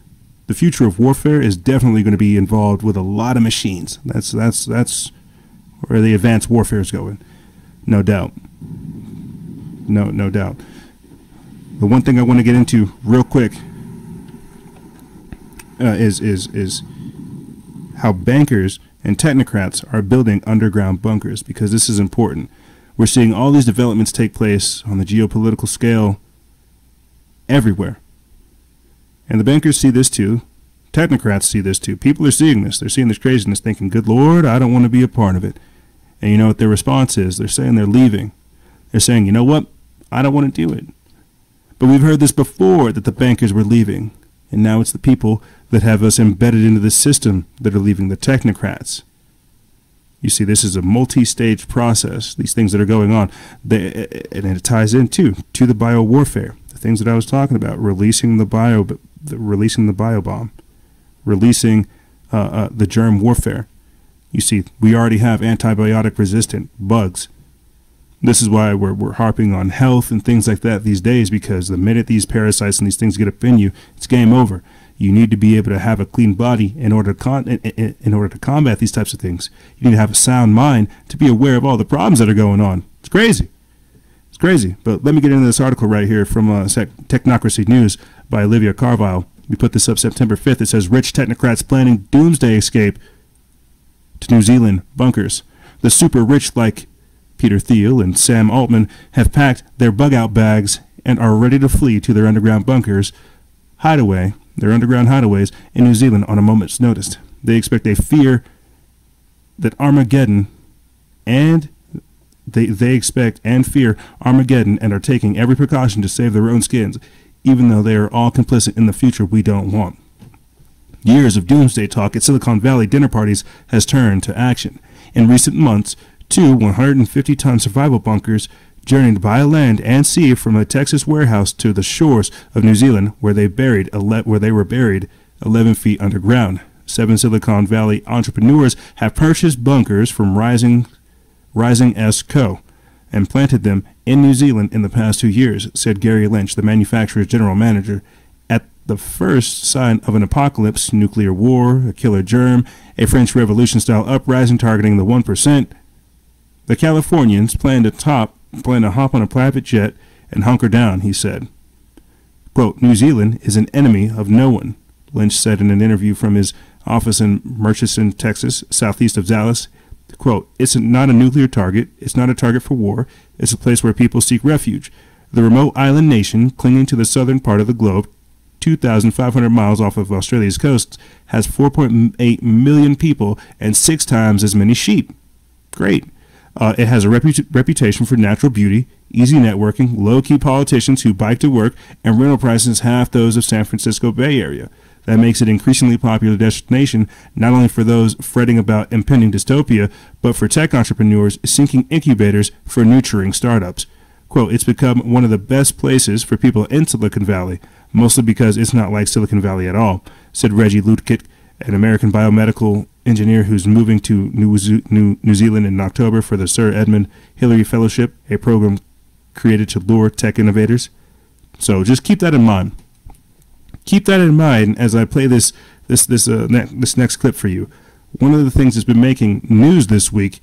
The future of warfare is definitely going to be involved with a lot of machines. That's where the advanced warfare is going, no doubt. No doubt. The one thing I want to get into real quick is how bankers and technocrats are building underground bunkers, because this is important. We're seeing all these developments take place on the geopolitical scale everywhere. And the bankers see this too. Technocrats see this too. People are seeing this. They're seeing this craziness, thinking, good Lord, I don't want to be a part of it. And you know what their response is? They're saying they're leaving. They're saying, you know what? I don't want to do it. But we've heard this before, that the bankers were leaving. And now it's the people that have us embedded into the system that are leaving, the technocrats. You see, this is a multi-stage process, these things that are going on. And it ties in, too, to the biowarfare, the things that I was talking about, releasing the biobomb, releasing the germ warfare. You see, we already have antibiotic-resistant bugs. This is why we're harping on health and things like that these days, because the minute these parasites and these things get up in you, it's game over. You need to be able to have a clean body in order to combat these types of things. You need to have a sound mind to be aware of all the problems that are going on. It's crazy. It's crazy. But let me get into this article right here from Technocracy News by Olivia Carvile. We put this up September 5th. It says, rich technocrats planning doomsday escape to New Zealand bunkers. The super rich, like Peter Thiel and Sam Altman, have packed their bug-out bags and are ready to flee to their underground bunkers their underground hideaways in New Zealand on a moment's notice. They expect they fear that Armageddon, and they expect and fear Armageddon, and are taking every precaution to save their own skins, even though they are all complicit in the future we don't want. Years of doomsday talk at Silicon Valley dinner parties has turned to action. In recent months, two 150-ton survival bunkers journeyed by land and sea from a Texas warehouse to the shores of New Zealand, where they were buried 11 feet underground. 7 Silicon Valley entrepreneurs have purchased bunkers from Rising S Co. and planted them in New Zealand in the past 2 years, said Gary Lynch, the manufacturer's general manager. At the first sign of an apocalypse, nuclear war, a killer germ, a French Revolution-style uprising targeting the 1%, the Californians plan to hop on a private jet and hunker down, he said. Quote, New Zealand is an enemy of no one, Lynch said in an interview from his office in Murchison, Texas, southeast of Dallas. Quote, it's not a nuclear target. It's not a target for war. It's a place where people seek refuge. The remote island nation, clinging to the southern part of the globe, 2,500 miles off of Australia's coast, has 4.8 million people and 6 times as many sheep. Great. It has a reputation for natural beauty, easy networking, low-key politicians who bike to work, and rental prices half those of San Francisco Bay Area. That makes it an increasingly popular destination, not only for those fretting about impending dystopia, but for tech entrepreneurs seeking incubators for nurturing startups. Quote, it's become one of the best places for people in Silicon Valley, mostly because it's not like Silicon Valley at all, said Reggie Lutkit, an American biomedical engineer who's moving to New Zealand in October for the Sir Edmund Hillary Fellowship, a program created to lure tech innovators. So just keep that in mind. Keep that in mind as I play this next clip for you. One of the things that's been making news this week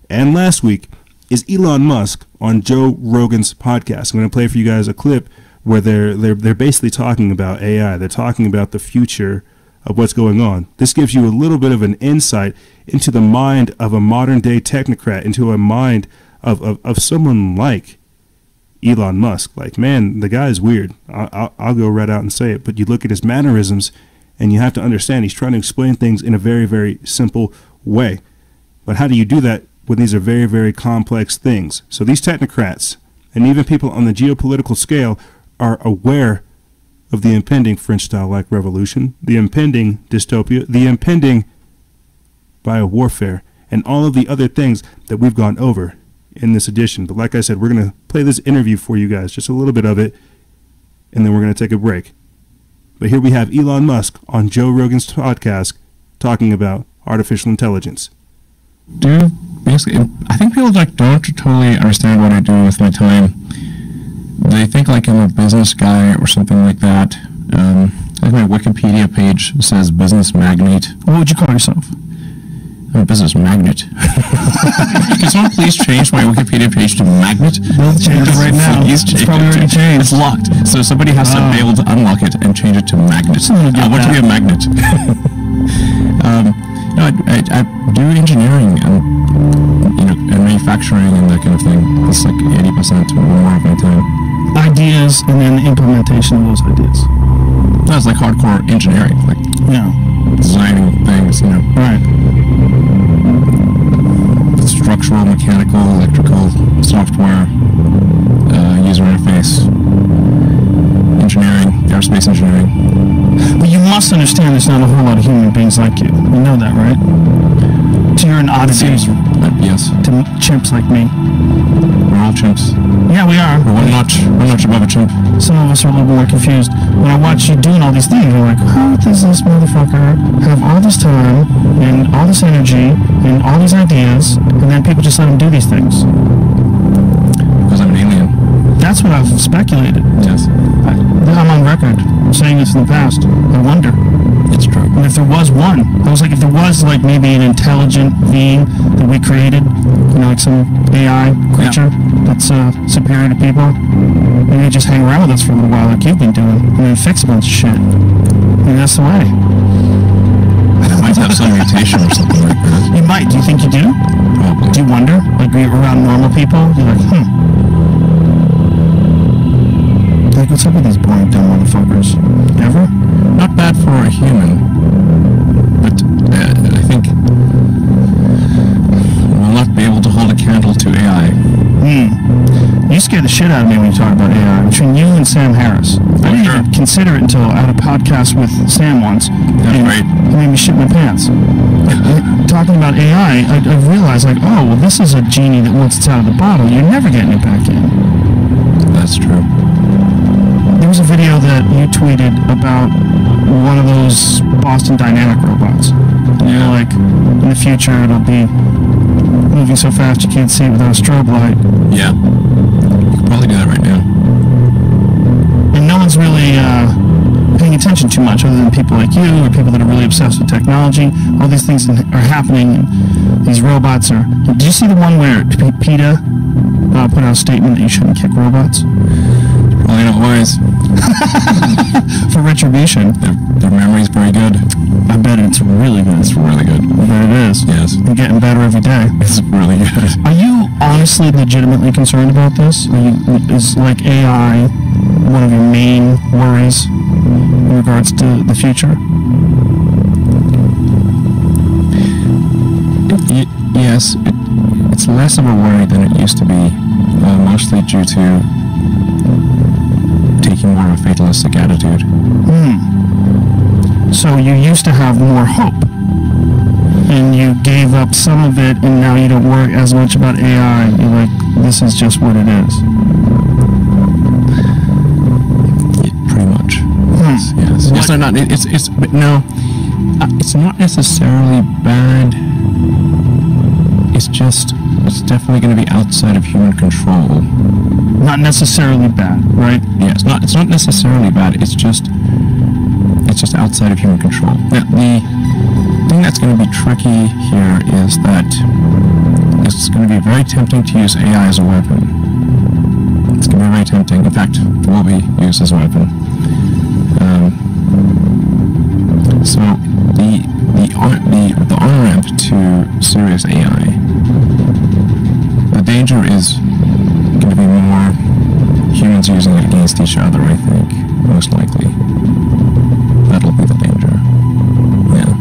and last week is Elon Musk on Joe Rogan's podcast. I'm going to play for you guys a clip where they're basically talking about AI. They're talking about the future of what's going on. This gives you a little bit of an insight into the mind of a modern day technocrat, into a mind of someone like Elon Musk. Like, man, the guy's weird. I'll go right out and say it. But you look at his mannerisms, and you have to understand he's trying to explain things in a very, very simple way. But how do you do that when these are very, very complex things? So these technocrats, and even people on the geopolitical scale, are aware of the impending French-style-like revolution, the impending dystopia, the impending biowarfare, and all of the other things that we've gone over in this edition. But like I said, we're going to play this interview for you guys, just a little bit of it, and then we're going to take a break. But here we have Elon Musk on Joe Rogan's podcast talking about artificial intelligence. Basically, I think people don't totally understand what I do with my time. They think like I'm a business guy or something like that. Like my Wikipedia page says business magnate. What would you call yourself? I'm a business magnet. Can someone please change my Wikipedia page to magnet? They'll change it right now. It's probably already changed. It's locked. So somebody has to be able to unlock it and change it to magnet. I want to be a magnet. No, I do engineering and and manufacturing and that kind of thing. It's like 80% or more of my time. Ideas and then the implementation of those ideas. That's like hardcore engineering, like designing things, Right. Structural, mechanical, electrical, software, user interface, engineering, aerospace engineering. But you must understand there's not a whole lot of human beings like you. You know that, right? So you're an oddity. Yes. To chimps like me. We're all chimps. Yeah, we are. We're one notch above a chimp. Some of us are a little more confused. When I watch you doing all these things, I'm like, how does this motherfucker have all this time and all this energy and all these ideas, and then people just let him do these things? Because I'm an alien. That's what I've speculated. Yes. I'm on record saying this in the past. I wonder. It's true. And if there was one, I was like, if there was like maybe an intelligent being that we created, like some AI creature that's superior to people, maybe just hang around with us for a little while like you've been doing, and then fix a bunch of shit. And that's the way. It might have some mutation or something like that. You might. Do you think you do? Probably. Do you wonder? Like, you're around normal people, you're like, Like, what's up with these boring, dumb motherfuckers? Ever? Not bad for a human, but I think we'll not be able to hold a candle to AI. You scare the shit out of me when you talk about AI. Between you and Sam Harris. I didn't even consider it until I had a podcast with Sam once. That's right. It made me shit my pants. Talking about AI, I realized, like, oh, well, this is a genie that once it's out of the bottle, you're never getting it back in. That's true. There was a video that you tweeted about one of those Boston Dynamic robots. Yeah. Like, in the future, it'll be moving so fast you can't see it without a strobe light. Yeah. You could probably do that right now. And no one's really paying attention too much, other than people like you or people that are really obsessed with technology. All these things are happening, and these robots are... Did you see the one where PETA put out a statement that you shouldn't kick robots? Probably not wise. For retribution. Their memory's very good. I bet it's really good. It's really good. I bet it is. Yes. You're getting better every day. It's really good. Are you honestly legitimately concerned about this? Is like AI one of your main worries in regards to the future? Yes. It's less of a worry than it used to be, mostly due to taking more of a fatalistic attitude. So you used to have more hope, and you gave up some of it, and now you don't worry as much about AI. You're like, this is just what it is. Pretty much. Yes. Yes. Not. It's not necessarily bad. It's definitely going to be outside of human control. Not necessarily bad, right? Yeah, it's not necessarily bad. It's just outside of human control. Now, the thing that's going to be tricky here is that it's going to be very tempting to use AI as a weapon. It's going to be very tempting. In fact, it will be used as a weapon. So the on-ramp to serious AI, the danger is going to be more against each other, I think, most likely. That'll be the danger. Yeah.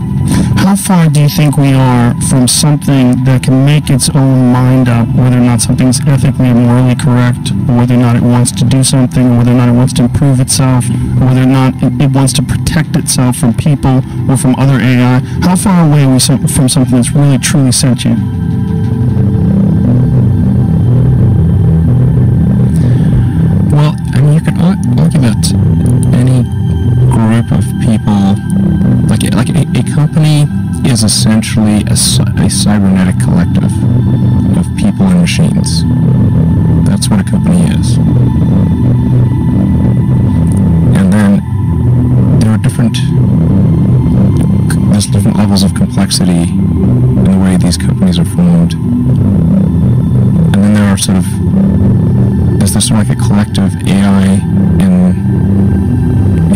How far do you think we are from something that can make its own mind up whether or not something's ethically or morally correct, or whether or not it wants to do something, or whether or not it wants to improve itself, or whether or not it wants to protect itself from people or from other AI? How far away are we from something that's really truly sentient? Well, I mean, you could argue that any group of people, like a company is essentially a cybernetic collective of people and machines. That's what a company is. And then there's different levels of complexity in the way these companies are formed. And then there are there's this sort of like a collective AI in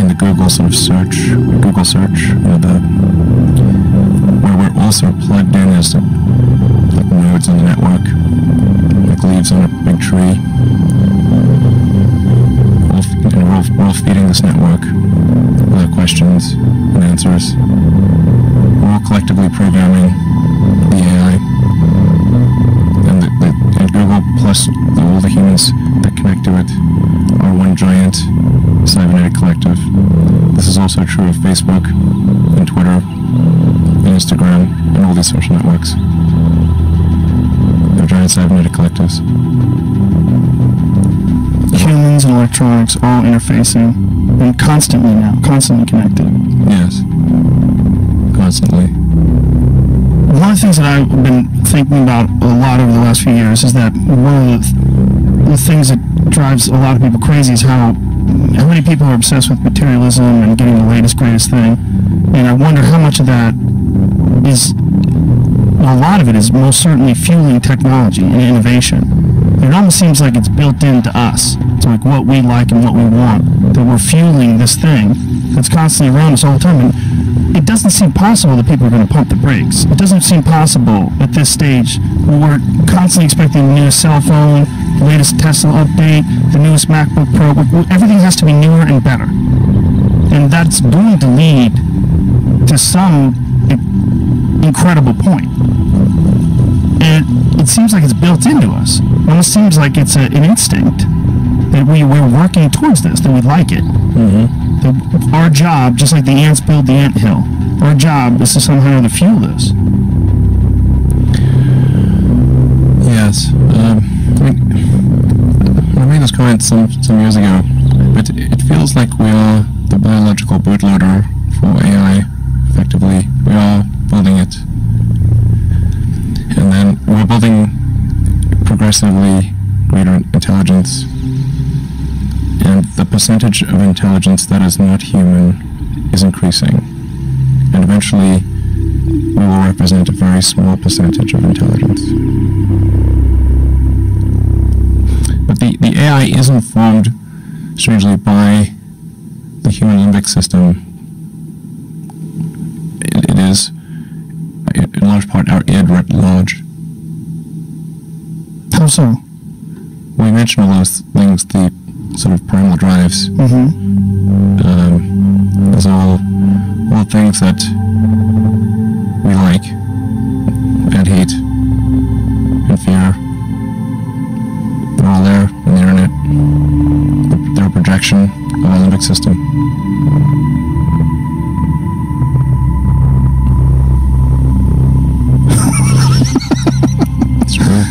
the Google sort of search, where we're all sort of plugged in as like nodes on the network, like leaves on a big tree. We're all feeding this network with our questions and answers. We're all collectively programming the AI, and Google plus all the humans that connect to it are one giant cybernetic collective. This is also true of Facebook and Twitter and Instagram and all these social networks. They're giant cybernetic collectives. Humans and electronics all interfacing, and constantly connected. Yes, constantly. One of the things that I've been thinking about a lot over the last few years is that one of the things that drives a lot of people crazy is how many people are obsessed with materialism and getting the latest, greatest thing. And I wonder how much of that is, well, a lot of it is most certainly fueling technology and innovation. It almost seems like it's built into us. It's like what we like and what we want, that we're fueling this thing that's constantly around us all the time. And it doesn't seem possible that people are going to pump the brakes. It doesn't seem possible at this stage when we're constantly expecting the newest cell phone, the latest Tesla update, the newest MacBook Pro. Everything has to be newer and better. And that's going to lead to some incredible point. And it seems like it's built into us. It almost seems like it's an instinct that we're working towards this, that we like it. Mm-hmm. Our job, just like the ants build the anthill, our job is to somehow to fuel this. Yes. I made this comment some years ago, but it feels like we are the biological bootloader for AI, effectively. We are building it. And then we're building progressively greater intelligence. And the percentage of intelligence that is not human is increasing. And eventually, we will represent a very small percentage of intelligence. But the AI is informed, strangely, by the human limbic system. It is, in large part, our id writ large. How so? We mentioned all those things, the sort of primal drives. Mm-hmm. There's all things that we like, and hate, and fear. They're all there on the internet. They're a projection of our limbic system. It's true.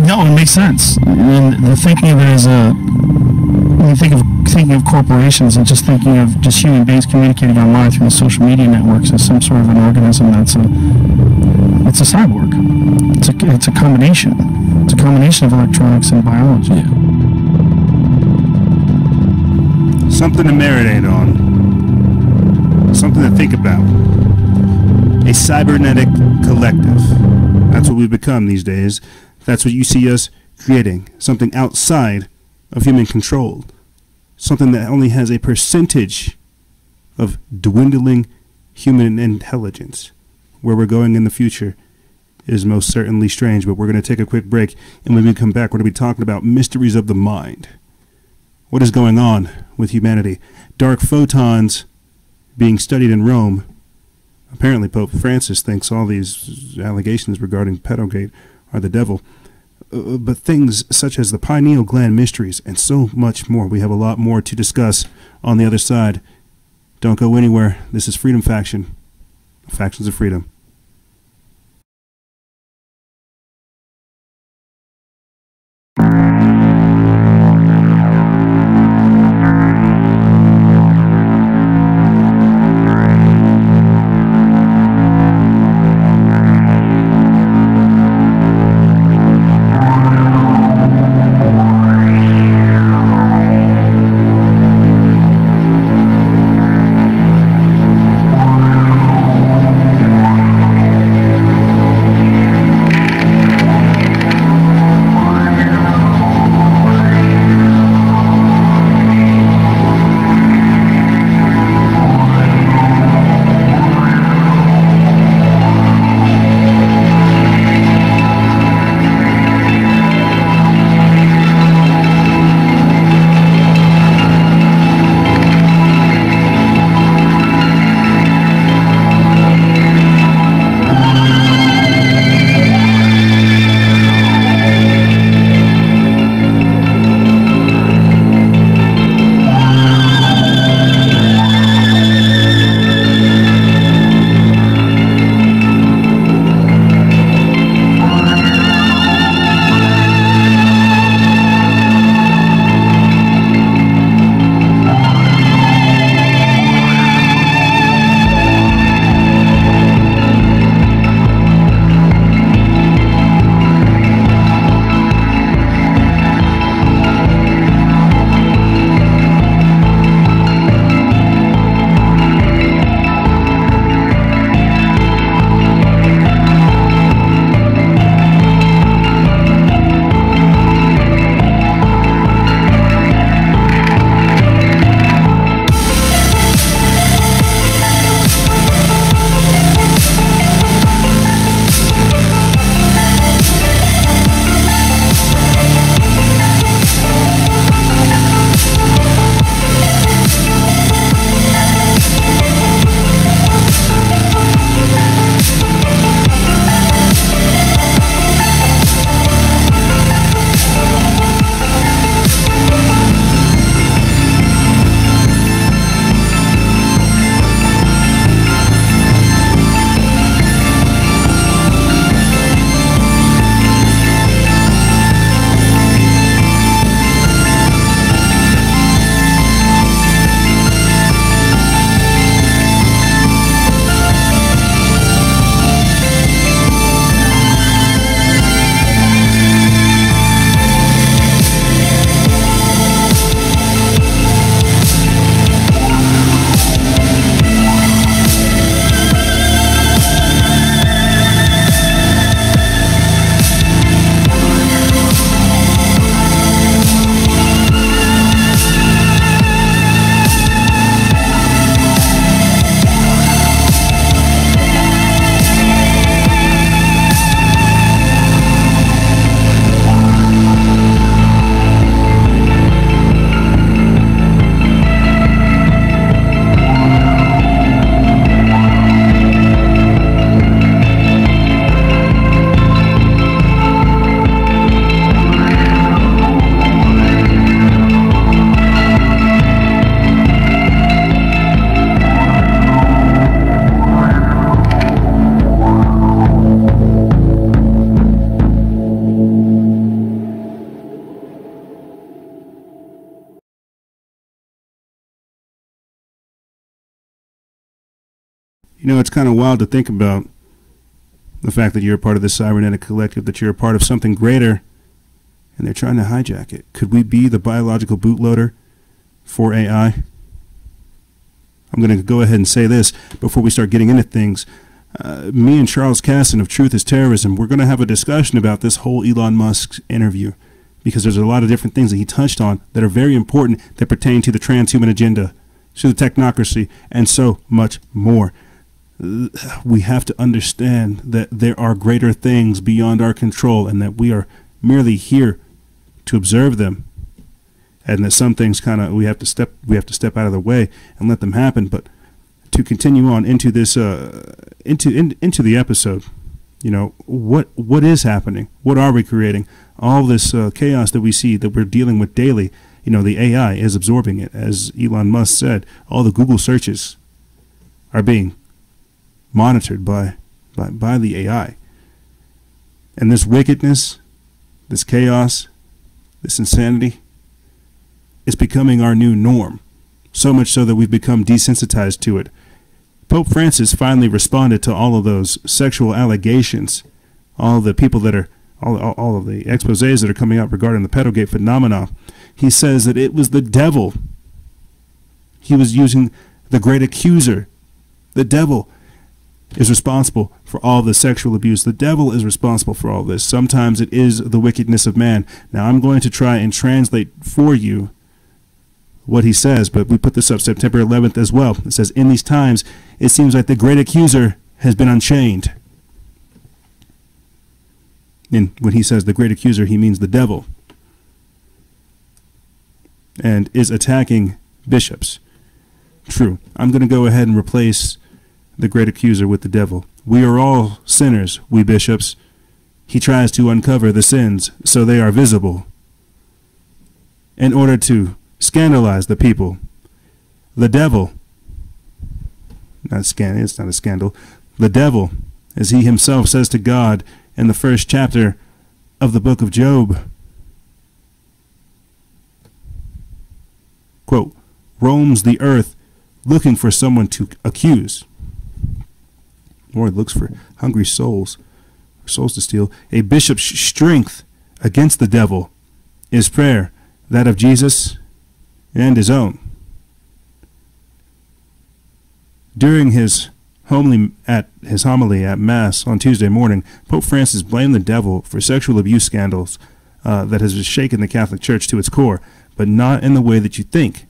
No, it makes sense. And the thinking of it as when you thinking of corporations and just thinking of just human beings communicating online through the social media networks as some sort of an organism it's a cyborg. It's a combination. It's a combination of electronics and biology. Yeah. Something to marinate on. Something to think about. A cybernetic collective. That's what we've become these days. That's what you see us creating. Something outside of human control. Something that only has a percentage of dwindling human intelligence. Where we're going in the future is most certainly strange, but we're going to take a quick break, and when we come back, we're going to be talking about mysteries of the mind. What is going on with humanity? Dark photons being studied in Rome. Apparently Pope Francis thinks all these allegations regarding pedogate are the devil. But things such as the pineal gland mysteries and so much more. We have a lot more to discuss on the other side. Don't go anywhere. This is Freedom Faction. Factions of Freedom. You know, it's kind of wild to think about the fact that you're a part of the cybernetic collective, that you're a part of something greater, and they're trying to hijack it. Could we be the biological bootloader for AI? I'm going to go ahead and say this before we start getting into things. Me and Charles Casson of Truth is Terrorism, we're going to have a discussion about this whole Elon Musk interview, because there's a lot of different things that he touched on that are very important that pertain to the transhuman agenda, to the technocracy, and so much more. We have to understand that there are greater things beyond our control and that we are merely here to observe them. and that some things kind of we have to step out of the way and let them happen. But to continue on into this into the episode, you know, what is happening? What are we creating? All this chaos that we see, that we're dealing with daily. You know, the AI is absorbing it. As Elon Musk said, all the Google searches are being monitored by the AI. And this wickedness, this chaos, this insanity is becoming our new norm. So much so that we've become desensitized to it. Pope Francis finally responded to all of those sexual allegations, all the people that are, all of the exposés that are coming out regarding the pedogate phenomena. He says that it was the devil. He was using the great accuser. The devil is responsible for all the sexual abuse. The devil is responsible for all this. Sometimes it is the wickedness of man. Now I'm going to try and translate for you what he says, but we put this up September 11th as well. It says, in these times, it seems like the great accuser has been unchained. And when he says the great accuser, he means the devil, and is attacking bishops. True. I'm going to go ahead and replace the great accuser with the devil. We are all sinners, we bishops. He tries to uncover the sins so they are visible in order to scandalize the people. The devil, it's not a scandal. The devil, as he himself says to God in the first chapter of the book of Job, quote, roams the earth looking for someone to accuse. Lord looks for hungry souls to steal. A bishop's strength against the devil is prayer, that of Jesus and his own. During his homily at Mass on Tuesday morning, Pope Francis blamed the devil for sexual abuse scandals that has shaken the Catholic Church to its core, but not in the way that you think.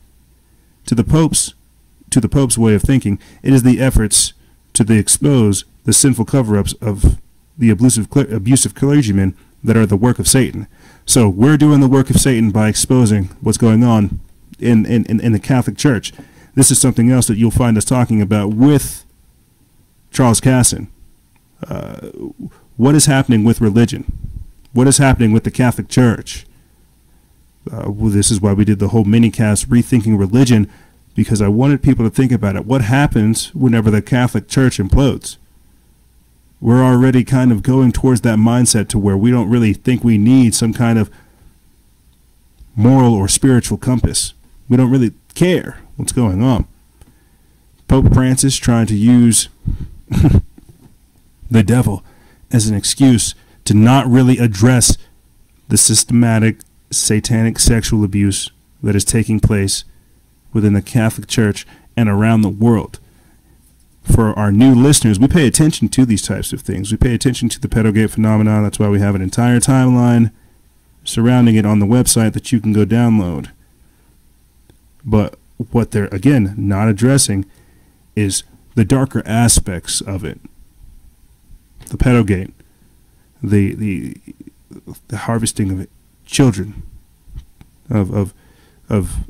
To the Pope's way of thinking, it is the efforts to expose the sinful cover-ups of the abusive clergymen that are the work of Satan. So we're doing the work of Satan by exposing what's going on in the Catholic Church. This is something else that you'll find us talking about with Charles Casson. What is happening with religion? What is happening with the Catholic Church? Well, this is why we did the whole mini-cast Rethinking Religion, because I wanted people to think about it. What happens whenever the Catholic Church implodes? We're already kind of going towards that mindset to where we don't really think we need some kind of moral or spiritual compass. We don't really care what's going on. Pope Francis trying to use the devil as an excuse to not really address the systematic satanic sexual abuse that is taking place within the Catholic Church and around the world. For our new listeners, we pay attention to these types of things. We pay attention to the pedogate phenomenon. That's why we have an entire timeline surrounding it on the website that you can go download. But what they're, again, not addressing is the darker aspects of it. The pedogate, the harvesting of children, of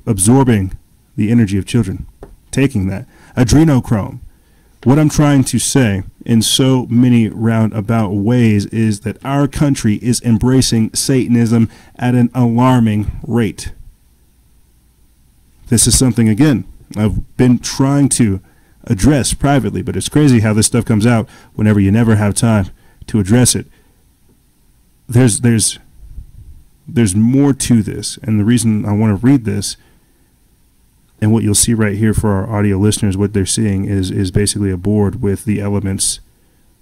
absorbing the energy of children, taking that. Adrenochrome. What I'm trying to say in so many roundabout ways is that our country is embracing Satanism at an alarming rate. This is something, again, I've been trying to address privately, but it's crazy how this stuff comes out whenever you never have time to address it. There's more to this, and the reason I want to read this, and what you'll see right here for our audio listeners, what they're seeing is basically a board with the elements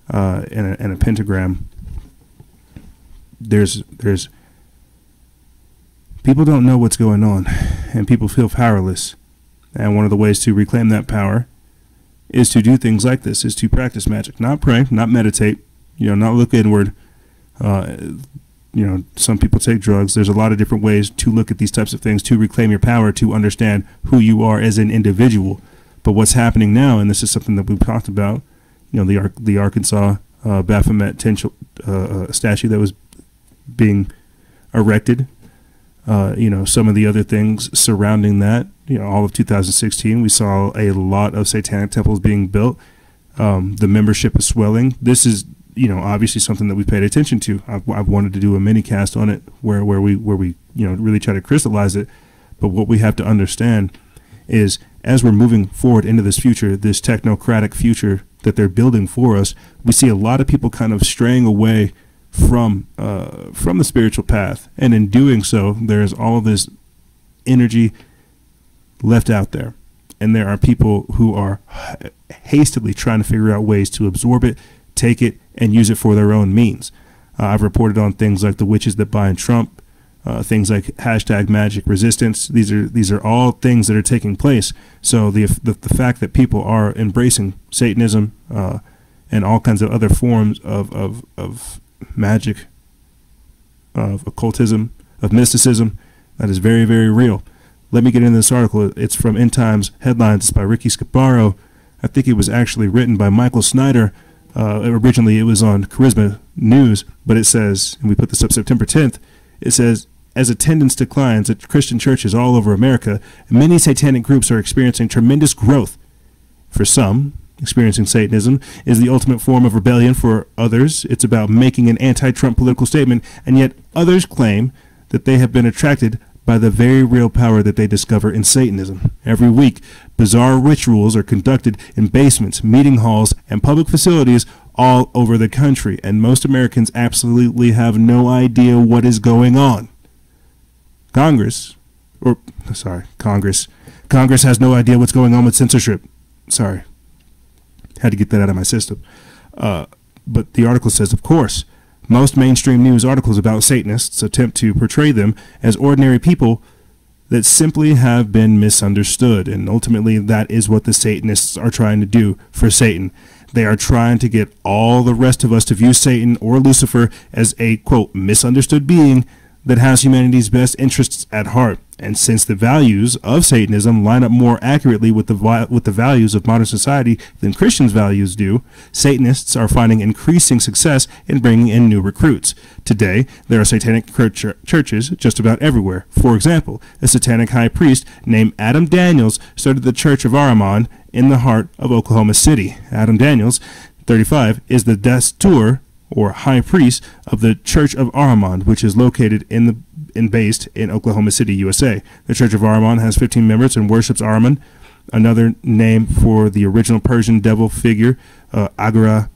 and a pentagram. There's people don't know what's going on, and people feel powerless. And one of the ways to reclaim that power is to do things like this, is to practice magic, not pray, not meditate, not look inward. Some people take drugs. There's a lot of different ways to look at these types of things, to reclaim your power, to understand who you are as an individual. But what's happening now, and this is something that we've talked about, the Arkansas Baphomet statue that was being erected some of the other things surrounding that. All of 2016, we saw a lot of satanic temples being built. The membership is swelling. This is, obviously something that we paid attention to. I've wanted to do a mini cast on it where we really try to crystallize it. But what we have to understand is, as we're moving forward into this future, this technocratic future that they're building for us, we see a lot of people kind of straying away from the spiritual path, and in doing so, there's all of this energy left out there, and there are people who are hastily trying to figure out ways to absorb it, take it, and use it for their own means. I've reported on things like the witches that buy in Trump, things like hashtag magic resistance. These are all things that are taking place. So the fact that people are embracing Satanism and all kinds of other forms of magic, of occultism, of mysticism, that is very, very real. Let me get into this article. It's from End Times Headlines. It's by Ricky Scaparo. I think it was actually written by Michael Snyder. Originally, it was on Charisma News, but it says, and we put this up September 10th, it says, as attendance declines at Christian churches all over America, many satanic groups are experiencing tremendous growth. For some, experiencing Satanism is the ultimate form of rebellion. For others, it's about making an anti-Trump political statement, and yet others claim that they have been attracted by the very real power that they discover in Satanism. Every week, bizarre rituals are conducted in basements, meeting halls, and public facilities all over the country, and most Americans absolutely have no idea what is going on. Congress has no idea what's going on with censorship. Sorry. Had to get that out of my system. But the article says, of course, most mainstream news articles about Satanists attempt to portray them as ordinary people that simply have been misunderstood. And ultimately, that is what the Satanists are trying to do for Satan. They are trying to get all the rest of us to view Satan or Lucifer as a, quote, misunderstood being that has humanity's best interests at heart. And since the values of Satanism line up more accurately with the values of modern society than Christians' values do, Satanists are finding increasing success in bringing in new recruits. Today, there are satanic churches just about everywhere. For example, a satanic high priest named Adam Daniels started the Church of Ahriman in the heart of Oklahoma City. Adam Daniels, 35, is the Dastur, or high priest, of the Church of Ahriman, which is located based in Oklahoma City, USA. The Church of Ahriman has 15 members and worships Ahriman, another name for the original Persian devil figure, Angra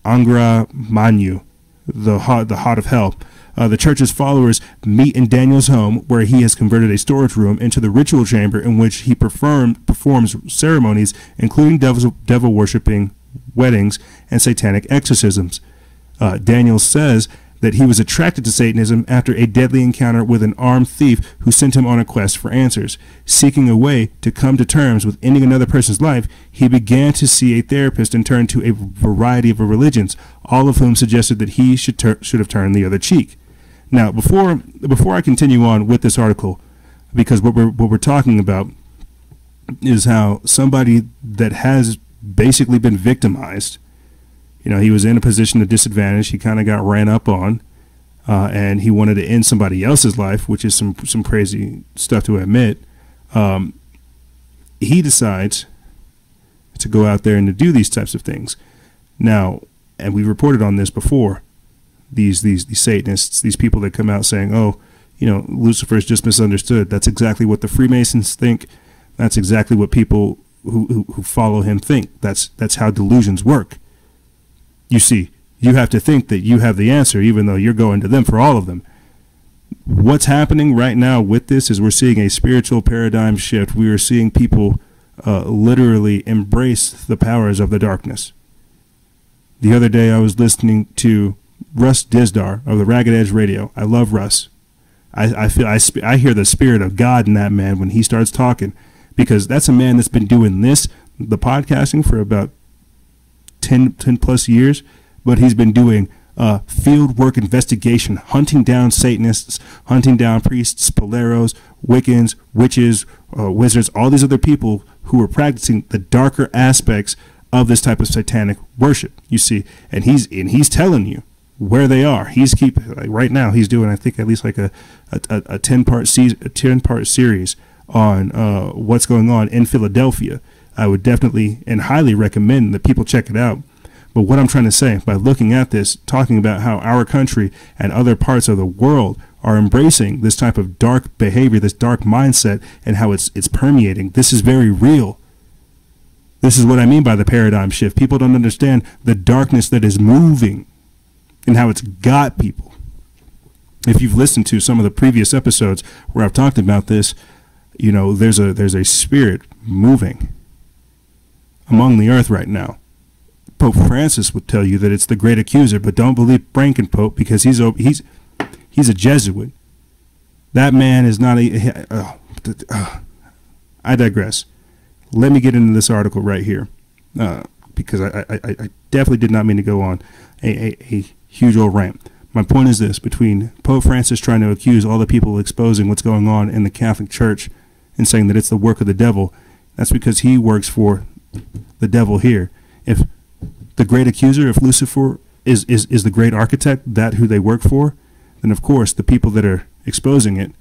Mainyu, the hot of hell. The church's followers meet in Daniel's home, where he has converted a storage room into the ritual chamber in which he performs ceremonies, including devil worshipping, weddings, and satanic exorcisms. Daniel says that he was attracted to Satanism after a deadly encounter with an armed thief who sent him on a quest for answers. Seeking a way to come to terms with ending another person's life, he began to see a therapist and turned to a variety of religions, all of whom suggested that he should have turned the other cheek. Now, before I continue on with this article, because what we're talking about is how somebody that has basically been victimized, he was in a position of disadvantage. He kind of got ran up on, and he wanted to end somebody else's life, which is some crazy stuff to admit. He decides to go out there and to do these types of things. Now, and we reported on this before, these Satanists, these people that come out saying, oh, Lucifer is just misunderstood. That's exactly what the Freemasons think. That's exactly what people who follow him think. That's how delusions work. You see, you have to think that you have the answer, even though you're going to them for all of them. What's happening right now with this is we're seeing a spiritual paradigm shift. We are seeing people literally embrace the powers of the darkness. The other day I was listening to Russ Dizdar of the Ragged Edge Radio. I love Russ. I hear the spirit of God in that man when he starts talking, because that's a man that's been doing the podcasting for about 10 plus years, but he's been doing field work investigation, hunting down Satanists, hunting down priests, poleros, Wiccans, witches, wizards, all these other people who are practicing the darker aspects of this type of satanic worship, you see. And he's telling you where they are. He's right now. He's doing, I think, at least like a 10-part series on what's going on in Philadelphia. I would definitely and highly recommend that people check it out. But what I'm trying to say by looking at this, talking about how our country and other parts of the world are embracing this type of dark behavior, this dark mindset, and how it's permeating. This is very real. This is what I mean by the paradigm shift. People don't understand the darkness that is moving and how it's got people. If you've listened to some of the previous episodes where I've talked about this, you know, there's a spirit moving among the earth right now. Pope Francis would tell you that it's the great accuser, but don't believe Frankenpope because he's a Jesuit. That man is not I digress. Let me get into this article right here because I definitely did not mean to go on a huge old rant. My point is this: between Pope Francis trying to accuse all the people exposing what's going on in the Catholic Church and saying that it's the work of the devil, that's because he works for the devil here. If the great accuser, if Lucifer is the great architect, that who they work for, then of course the people that are exposing it,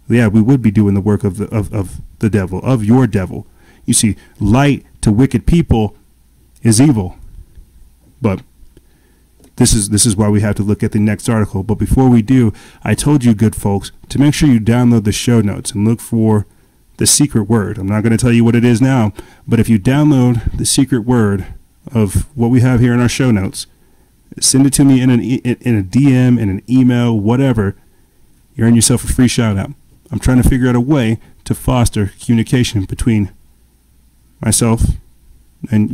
yeah, we would be doing the work of the devil, of your devil. You see, light to wicked people is evil. But this is why we have to look at the next article. But before we do, I told you, good folks, to make sure you download the show notes and look for the secret word. I'm not going to tell you what it is now, but if you download the secret word of what we have here in our show notes, send it to me in a DM, in an email, whatever, you earn yourself a free shout out. I'm trying to figure out a way to foster communication between myself and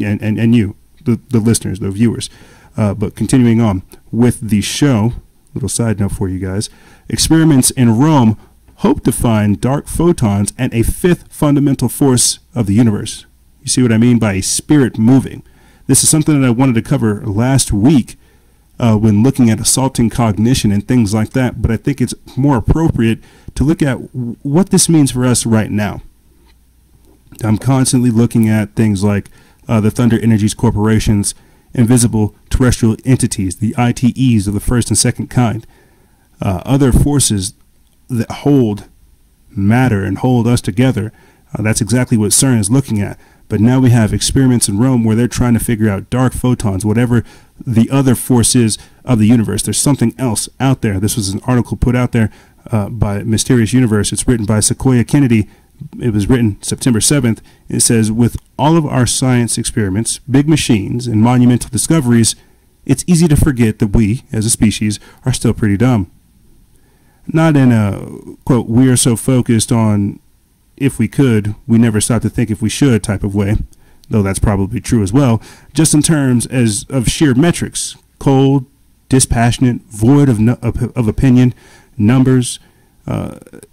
you, the listeners, the viewers. But continuing on with the show, little side note for you guys, experiments in Rome hope to find dark photons and a fifth fundamental force of the universe. You see what I mean by a spirit moving? This is something that I wanted to cover last week when looking at assaulting cognition and things like that, but I think it's more appropriate to look at what this means for us right now. I'm constantly looking at things like the Thunder Energies Corporation's invisible terrestrial entities, the ITEs of the first and second kind, other forces that hold matter and hold us together. That's exactly what CERN is looking at. But now we have experiments in Rome where they're trying to figure out dark photons, whatever the other force is of the universe. There's something else out there. This was an article put out there by Mysterious Universe. It's written by Sequoia Kennedy. It was written September 7th. It says, with all of our science experiments, big machines, and monumental discoveries, it's easy to forget that we, as a species, are still pretty dumb. Not in a, quote, we are so focused on if we could, we never stop to think if we should type of way, though that's probably true as well, just in terms of sheer metrics, cold, dispassionate, void of opinion, numbers.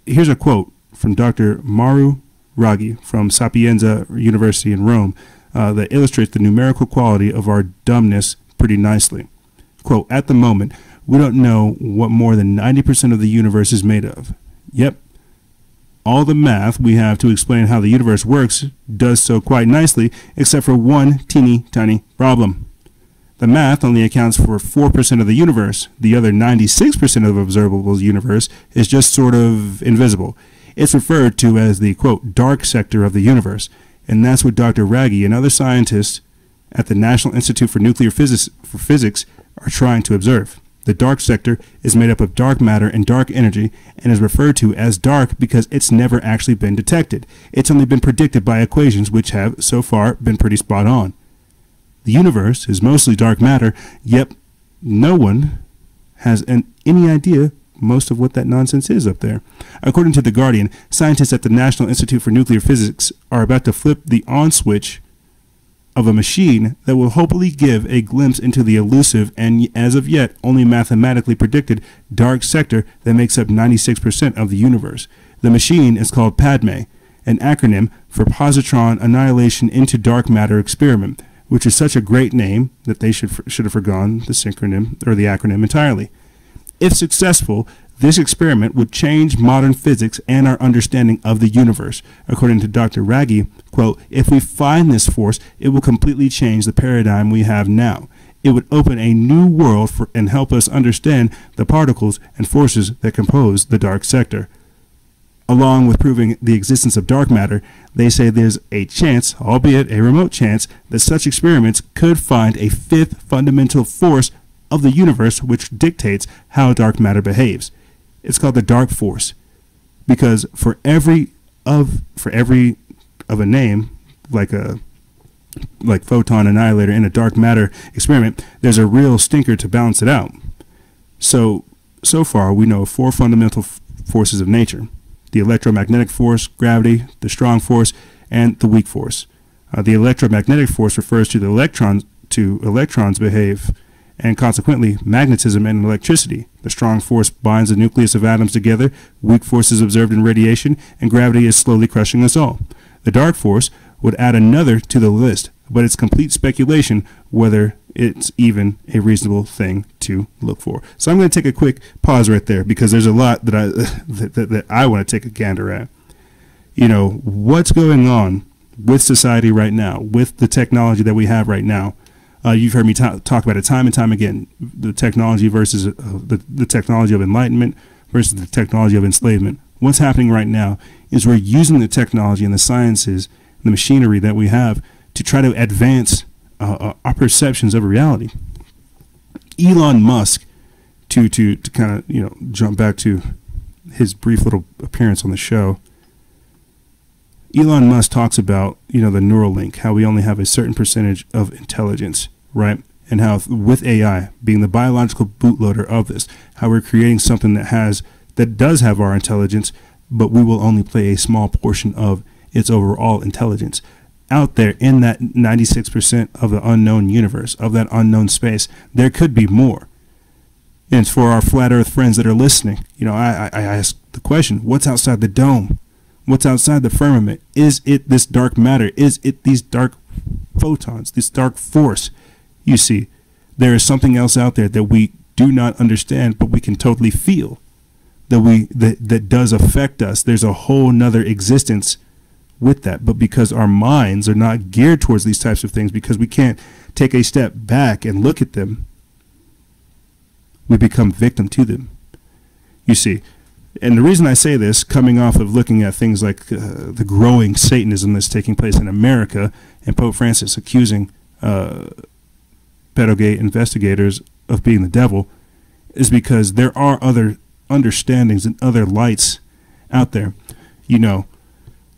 Here's a quote from Dr. Mauro Raggi from Sapienza University in Rome that illustrates the numerical quality of our dumbness pretty nicely. Quote, at the moment, we don't know what more than 90% of the universe is made of. Yep. All the math we have to explain how the universe works does so quite nicely, except for one teeny tiny problem. The math only accounts for 4% of the universe. The other 96% of the observable universe is just sort of invisible. It's referred to as the, quote, dark sector of the universe, and that's what Dr. Raggi and other scientists at the National Institute for Nuclear Physics are trying to observe. The dark sector is made up of dark matter and dark energy and is referred to as dark because it's never actually been detected. It's only been predicted by equations which have, so far, been pretty spot on. The universe is mostly dark matter, yet no one has any idea most of what that nonsense is up there. According to The Guardian, scientists at the National Institute for Nuclear Physics are about to flip the on switch of a machine that will hopefully give a glimpse into the elusive and, as of yet, only mathematically predicted dark sector that makes up 96% of the universe. The machine is called PADME, an acronym for Positron Annihilation into Dark Matter Experiment, which is such a great name that they should have forgone the syncronym or the acronym entirely. If successful, this experiment would change modern physics and our understanding of the universe. According to Dr. Raggi, quote, if we find this force, it will completely change the paradigm we have now. It would open a new world and help us understand the particles and forces that compose the dark sector. Along with proving the existence of dark matter, they say there's a chance, albeit a remote chance, that such experiments could find a fifth fundamental force of the universe which dictates how dark matter behaves. It's called the dark force, because for every of a name, like photon annihilator in a dark matter experiment, there's a real stinker to balance it out. So far we know 4 fundamental forces of nature: the electromagnetic force, gravity, the strong force, and the weak force. The electromagnetic force refers to the electrons behave, and consequently magnetism and electricity. The strong force binds the nucleus of atoms together, weak force is observed in radiation, and gravity is slowly crushing us all. The dark force would add another to the list, but it's complete speculation whether it's even a reasonable thing to look for. So I'm going to take a quick pause right there, because there's a lot that I want to take a gander at. You know, what's going on with society right now, with the technology that we have right now. You've heard me talk about it time and time again, the technology versus the technology of enlightenment versus the technology of enslavement. What's happening right now is we're using the technology and the sciences, the machinery that we have to try to advance our perceptions of reality. Elon Musk, to kind of, you know, jump back to his brief little appearance on the show, Elon Musk talks about, you know, the neural link, how we only have a certain percentage of intelligence, right? And how with AI being the biological bootloader of this, how we're creating something that does have our intelligence, but we will only play a small portion of its overall intelligence. Out there in that 96% of the unknown universe, of that unknown space, there could be more. And for our flat earth friends that are listening, you know, I ask the question, what's outside the dome? What's outside the firmament? Is it this dark matter? Is it these dark photons, this dark force? You see, there is something else out there that we do not understand, but we can totally feel, that does affect us. There's a whole nother existence with that, but because our minds are not geared towards these types of things, because we can't take a step back and look at them, we become victim to them. You see, and the reason I say this, coming off of looking at things like the growing Satanism that's taking place in America, and Pope Francis accusing pedogate investigators of being the devil, is because there are other understandings and other lights out there. You know,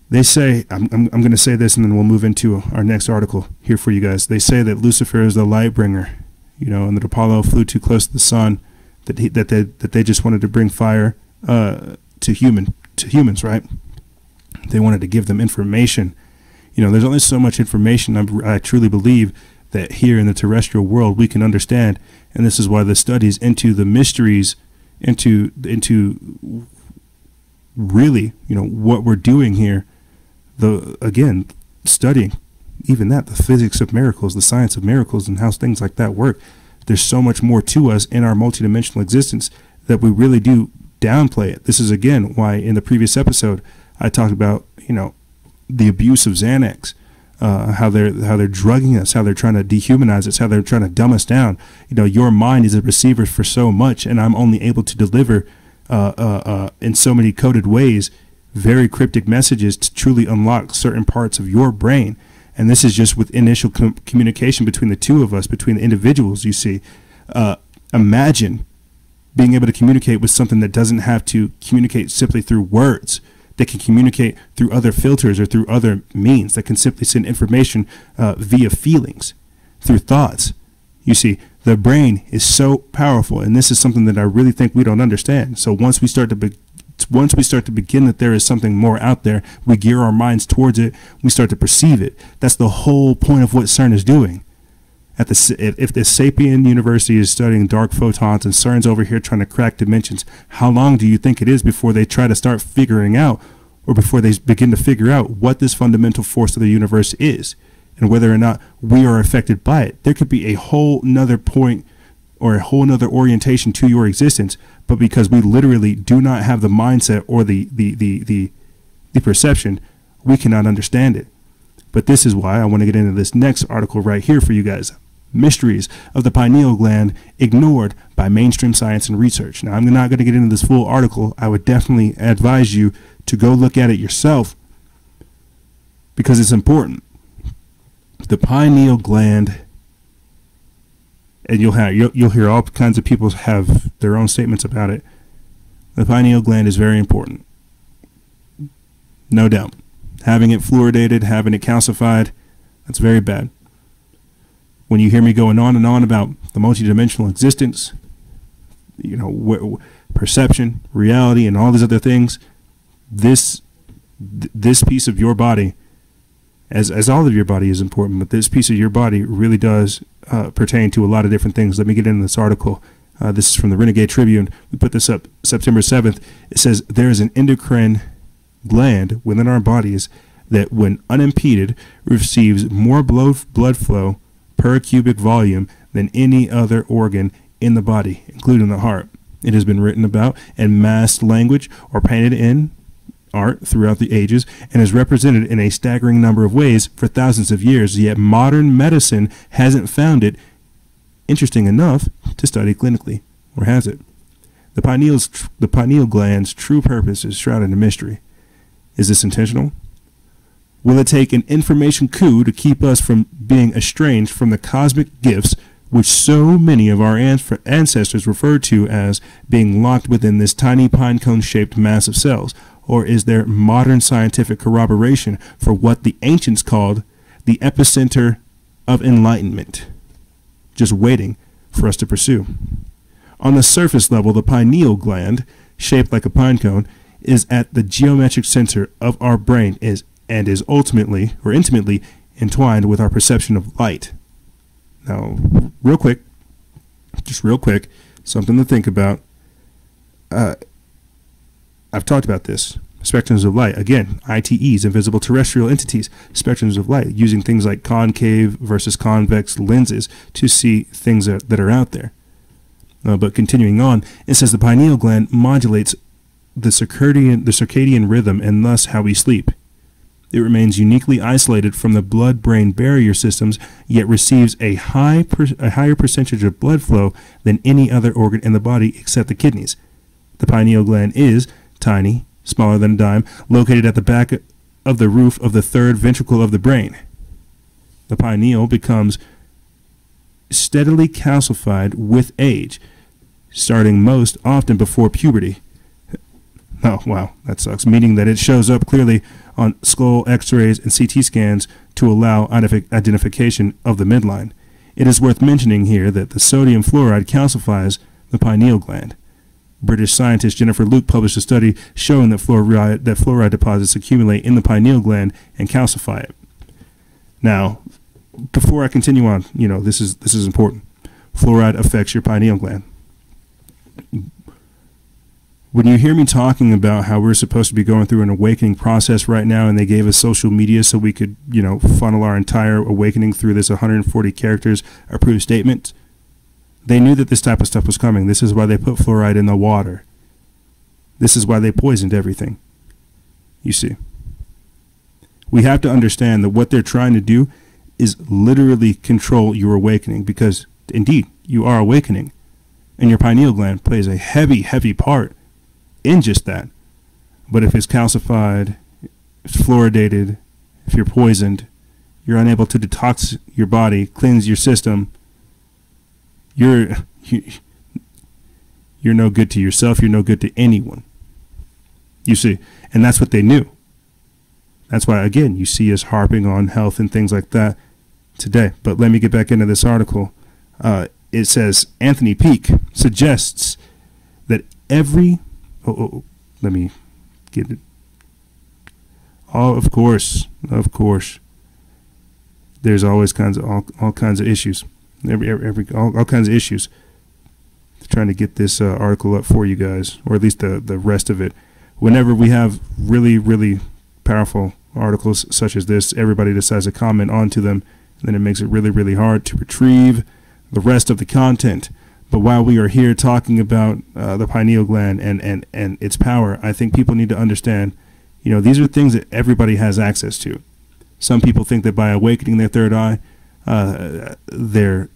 they say, I'm going to say this and then we'll move into our next article here for you guys. They say that Lucifer is the light bringer, you know, and that Apollo flew too close to the sun, that they just wanted to bring fire to humans, right? They wanted to give them information. You know, there's only so much information I truly believe that here in the terrestrial world we can understand, and this is why the studies into the mysteries, into really, you know, what we're doing here, again, studying even that, the physics of miracles, the science of miracles, and how things like that work. There's so much more to us in our multidimensional existence that we really do downplay it. This is again why in the previous episode I talked about, you know, the abuse of Xanax, how they're drugging us, how they're trying to dehumanize us, how they're trying to dumb us down. You know, your mind is a receiver for so much, and I'm only able to deliver in so many coded ways very cryptic messages to truly unlock certain parts of your brain. And this is just with initial communication between the two of us, between the individuals. You see, imagine being able to communicate with something that doesn't have to communicate simply through words, that can communicate through other filters or through other means, that can simply send information via feelings, through thoughts. You see, the brain is so powerful, and this is something that I really think we don't understand. So once we start to begin that there is something more out there, we gear our minds towards it, we start to perceive it. That's the whole point of what CERN is doing. If the Sapien University is studying dark photons and CERN's over here trying to crack dimensions, how long do you think it is before they try to start figuring out, or before they begin to figure out what this fundamental force of the universe is, and whether or not we are affected by it? There could be a whole nother point or a whole nother orientation to your existence, but because we literally do not have the mindset or the perception, we cannot understand it. But this is why I want to get into this next article right here for you guys. mysteries of the pineal gland ignored by mainstream science and research. Now, I'm not going to get into this full article. I would definitely advise you to go look at it yourself because it's important. The pineal gland, and you'll hear all kinds of people have their own statements about it. The pineal gland is very important, no doubt. Having it fluoridated, having it calcified, that's very bad. When you hear me going on and on about the multidimensional existence, perception, reality, and all these other things, this piece of your body, as all of your body is important, but this piece of your body really does pertain to a lot of different things. Let me get into this article. This is from the Renegade Tribune. We put this up September 7th. It says, there is an endocrine gland within our bodies that, when unimpeded, receives more blood flow per cubic volume than any other organ in the body, including the heart. It has been written about in mass language or painted in art throughout the ages and is represented in a staggering number of ways for thousands of years, yet modern medicine hasn't found it interesting enough to study clinically, or has it? The pineal gland's true purpose is shrouded in mystery. Is this intentional? Will it take an information coup to keep us from being estranged from the cosmic gifts which so many of our ancestors referred to as being locked within this tiny pine cone-shaped mass of cells? Or is there modern scientific corroboration for what the ancients called the epicenter of enlightenment, just waiting for us to pursue? On the surface level, the pineal gland, shaped like a pine cone, is at the geometric center of our brain and is ultimately or intimately entwined with our perception of light. Now, real quick, something to think about. I've talked about this. Spectrums of light. Again, ITEs, invisible terrestrial entities. Spectrums of light, using things like concave versus convex lenses to see things that are out there. But continuing on, it says the pineal gland modulates the circadian rhythm and thus how we sleep. It remains uniquely isolated from the blood-brain barrier systems, yet receives a higher percentage of blood flow than any other organ in the body except the kidneys. The pineal gland is tiny, smaller than a dime, located at the back of the roof of the third ventricle of the brain. The pineal becomes steadily calcified with age, starting most often before puberty. Oh, wow, that sucks. Meaning that it shows up clearly on skull x-rays and CT scans to allow identification of the midline. It is worth mentioning here that the sodium fluoride calcifies the pineal gland. British scientist Jennifer Luke published a study showing that fluoride deposits accumulate in the pineal gland and calcify it. Now, before I continue on, this is important. Fluoride affects your pineal gland. When you hear me talking about how we're supposed to be going through an awakening process right now, and they gave us social media so we could, funnel our entire awakening through this 140 characters approved statement, they knew that this type of stuff was coming. This is why they put fluoride in the water. This is why they poisoned everything. You see. We have to understand that what they're trying to do is literally control your awakening, because indeed you are awakening, and your pineal gland plays a heavy, heavy part in just that. But if it's calcified, if it's fluoridated, if you're poisoned, you're unable to detox your body, cleanse your system, you're no good to yourself, you're no good to anyone. You see, and that's what they knew. That's why, again, you see us harping on health and things like that today. But let me get back into this article. It says Anthony Peake suggests that every let me get it. Oh, of course. There's always all kinds of issues. All kinds of issues. Trying to get this article up for you guys, or at least the rest of it. Whenever we have really, really powerful articles such as this, everybody decides to comment onto them, and then it makes it really, really hard to retrieve the rest of the content. But while we are here talking about the pineal gland and its power, I think people need to understand, these are things that everybody has access to. Some people think that by awakening their third eye, they're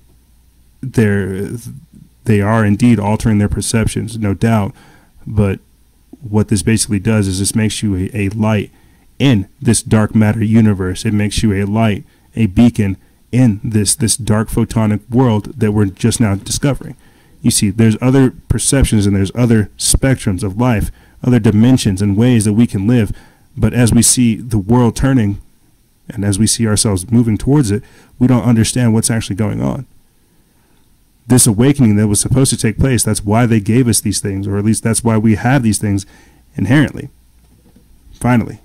they are indeed altering their perceptions, no doubt. But what this basically does is this makes you a light in this dark matter universe. It makes you a light, a beacon in this dark photonic world that we're just now discovering. You see, there's other perceptions and there's other spectrums of life, other dimensions and ways that we can live. But as we see the world turning and as we see ourselves moving towards it, we don't understand what's actually going on. This awakening that was supposed to take place, that's why they gave us these things, or at least that's why we have these things inherently. Finally.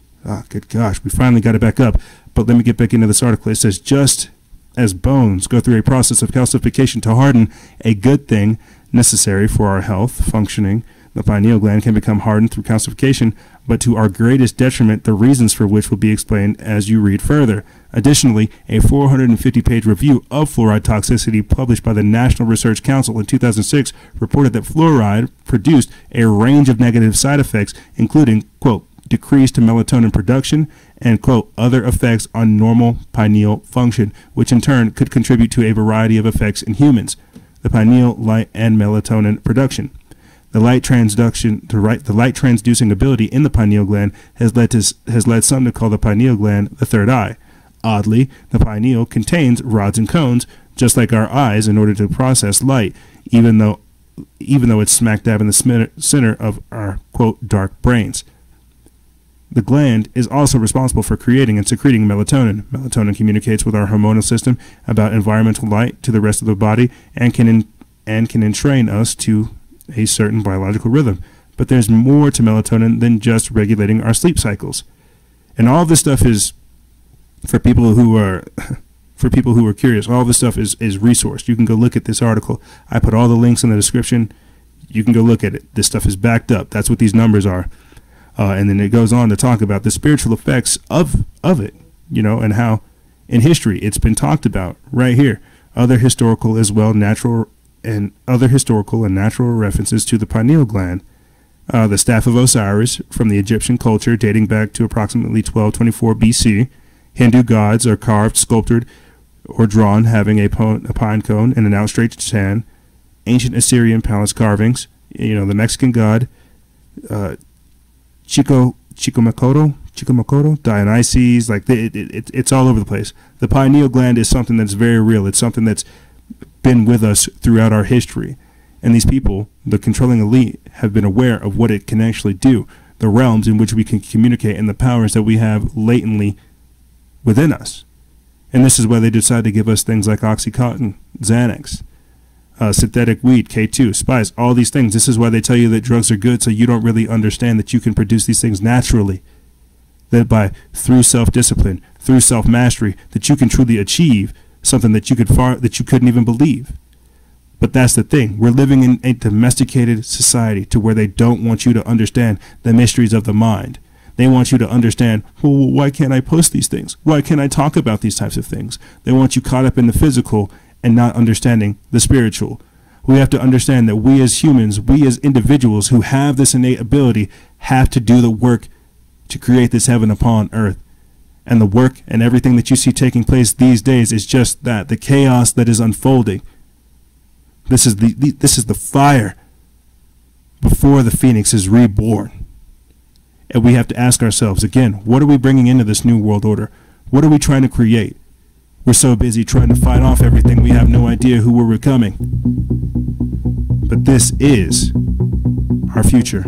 Good gosh, we finally got it back up. But let me get back into this article. It says, just as bones go through a process of calcification to harden, a good thing necessary for our health, functioning, the pineal gland can become hardened through calcification, but to our greatest detriment, the reasons for which will be explained as you read further. Additionally, a 450-page review of fluoride toxicity published by the National Research Council in 2006 reported that fluoride produced a range of negative side effects, including, quote, decreased melatonin production and, quote, other effects on normal pineal function, which in turn could contribute to a variety of effects in humans, the pineal light and melatonin production. The light transducing ability in the pineal gland has led some to call the pineal gland the third eye. Oddly, the pineal contains rods and cones, just like our eyes, in order to process light, even though it's smack dab in the center of our, quote, dark brains. The gland is also responsible for creating and secreting melatonin. Melatonin communicates with our hormonal system about environmental light to the rest of the body and can entrain us to a certain biological rhythm. But there's more to melatonin than just regulating our sleep cycles. And all this stuff is for people who are curious. All this stuff is resourced. You can go look at this article. I put all the links in the description. You can go look at it. This stuff is backed up. That's what these numbers are. And then it goes on to talk about the spiritual effects of it, you know, and how in history it's been talked about right here. Other historical and natural references to the pineal gland. The staff of Osiris from the Egyptian culture dating back to approximately 1224 BC. Hindu gods are carved, sculptured, or drawn having a pine cone and an outstretched hand. Ancient Assyrian palace carvings, you know, the Mexican god Chicomacoto, Dionysus, like it's all over the place. The pineal gland is something that's very real. It's something that's been with us throughout our history. And these people, the controlling elite, have been aware of what it can actually do, the realms in which we can communicate, and the powers that we have latently within us. And this is why they decide to give us things like Oxycontin, Xanax, synthetic weed, K2, spice, all these things. This is why they tell you that drugs are good, so you don't really understand that you can produce these things naturally. That through self-discipline, through self-mastery, that you can truly achieve something that you couldn't even believe. But that's the thing. We're living in a domesticated society to where they don't want you to understand the mysteries of the mind. They want you to understand, well, why can't I post these things? Why can't I talk about these types of things? They want you caught up in the physical and not understanding the spiritual. We have to understand that we as humans, we as individuals who have this innate ability, have to do the work to create this heaven upon earth. And the work and everything that you see taking place these days is just that, the chaos that is unfolding. This is the fire before the phoenix is reborn. And we have to ask ourselves again, what are we bringing into this new world order? What are we trying to create? We're so busy trying to fight off everything, we have no idea who we're becoming. But this is our future.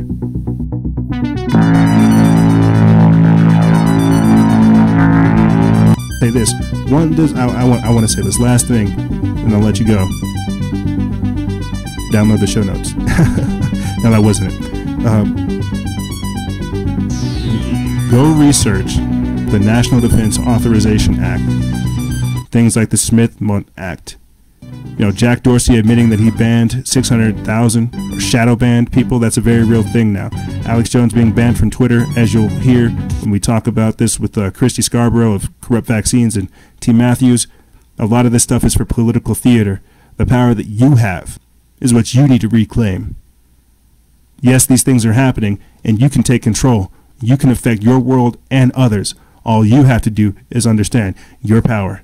Say this. I want to say this last thing, and I'll let you go. Download the show notes. No, that wasn't it. Go research the National Defense Authorization Act. Things like the Smith-Mundt Act. You know, Jack Dorsey admitting that he banned 600,000 or shadow banned people. That's a very real thing now. Alex Jones being banned from Twitter, as you'll hear when we talk about this with Christy Scarborough of Corrupt Vaccines and T. Matthews. A lot of this stuff is for political theater. The power that you have is what you need to reclaim. Yes, these things are happening, and you can take control. You can affect your world and others. All you have to do is understand your power.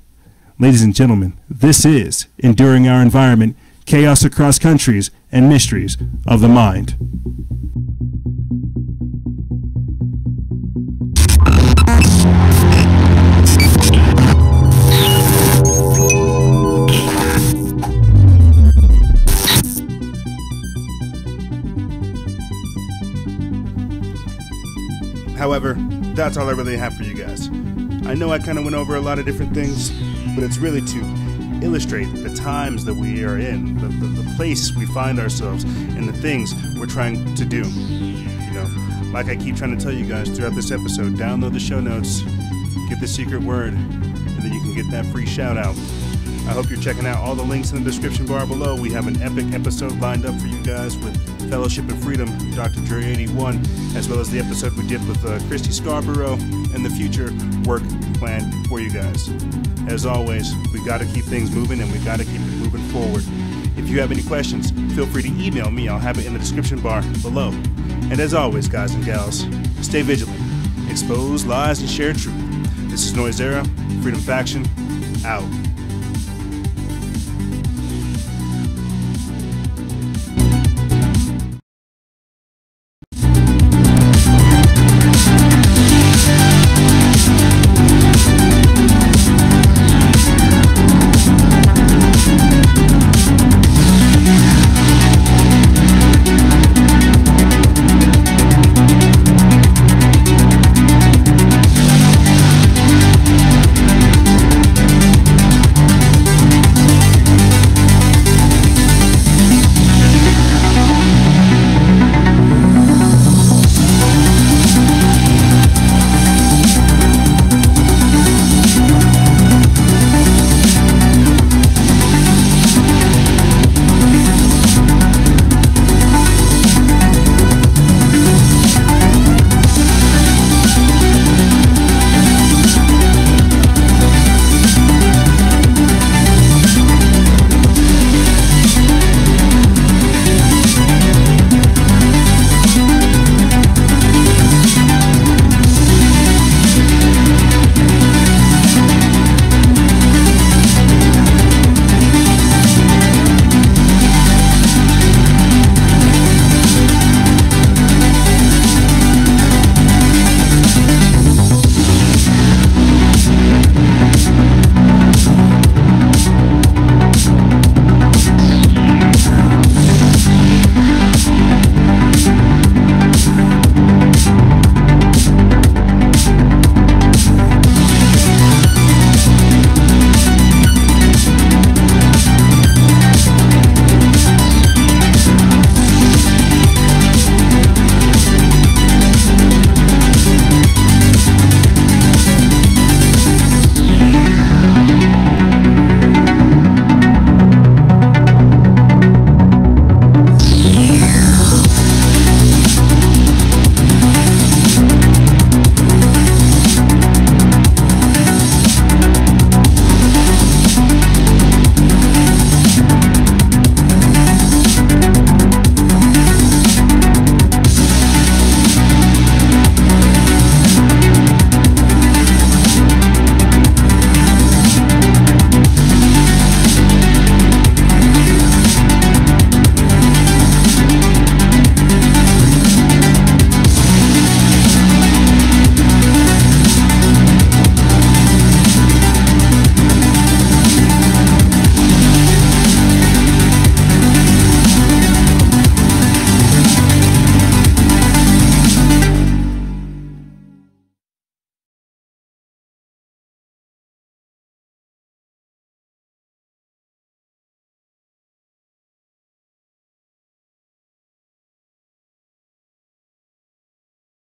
Ladies and gentlemen, this is Enduring Our Environment, Chaos Across Countries, and Mysteries of the Mind. However, that's all I really have for you guys. I know I kind of went over a lot of different things, but it's really to illustrate the times that we are in, the place we find ourselves, and the things we're trying to do. You know, like I keep trying to tell you guys throughout this episode, download the show notes, get the secret word, and then you can get that free shout out. I hope you're checking out all the links in the description bar below. We have an epic episode lined up for you guys with Fellowship and Freedom, Dr. Dre 81, as well as the episode we did with Christy Scarborough, and the future work plan for you guys. As always, we got to keep things moving, and we got to keep it moving forward. If you have any questions, feel free to email me. I'll have it in the description bar below. And as always, guys and gals, stay vigilant, expose lies, and share truth. This is Noise Era, Freedom Faction, out.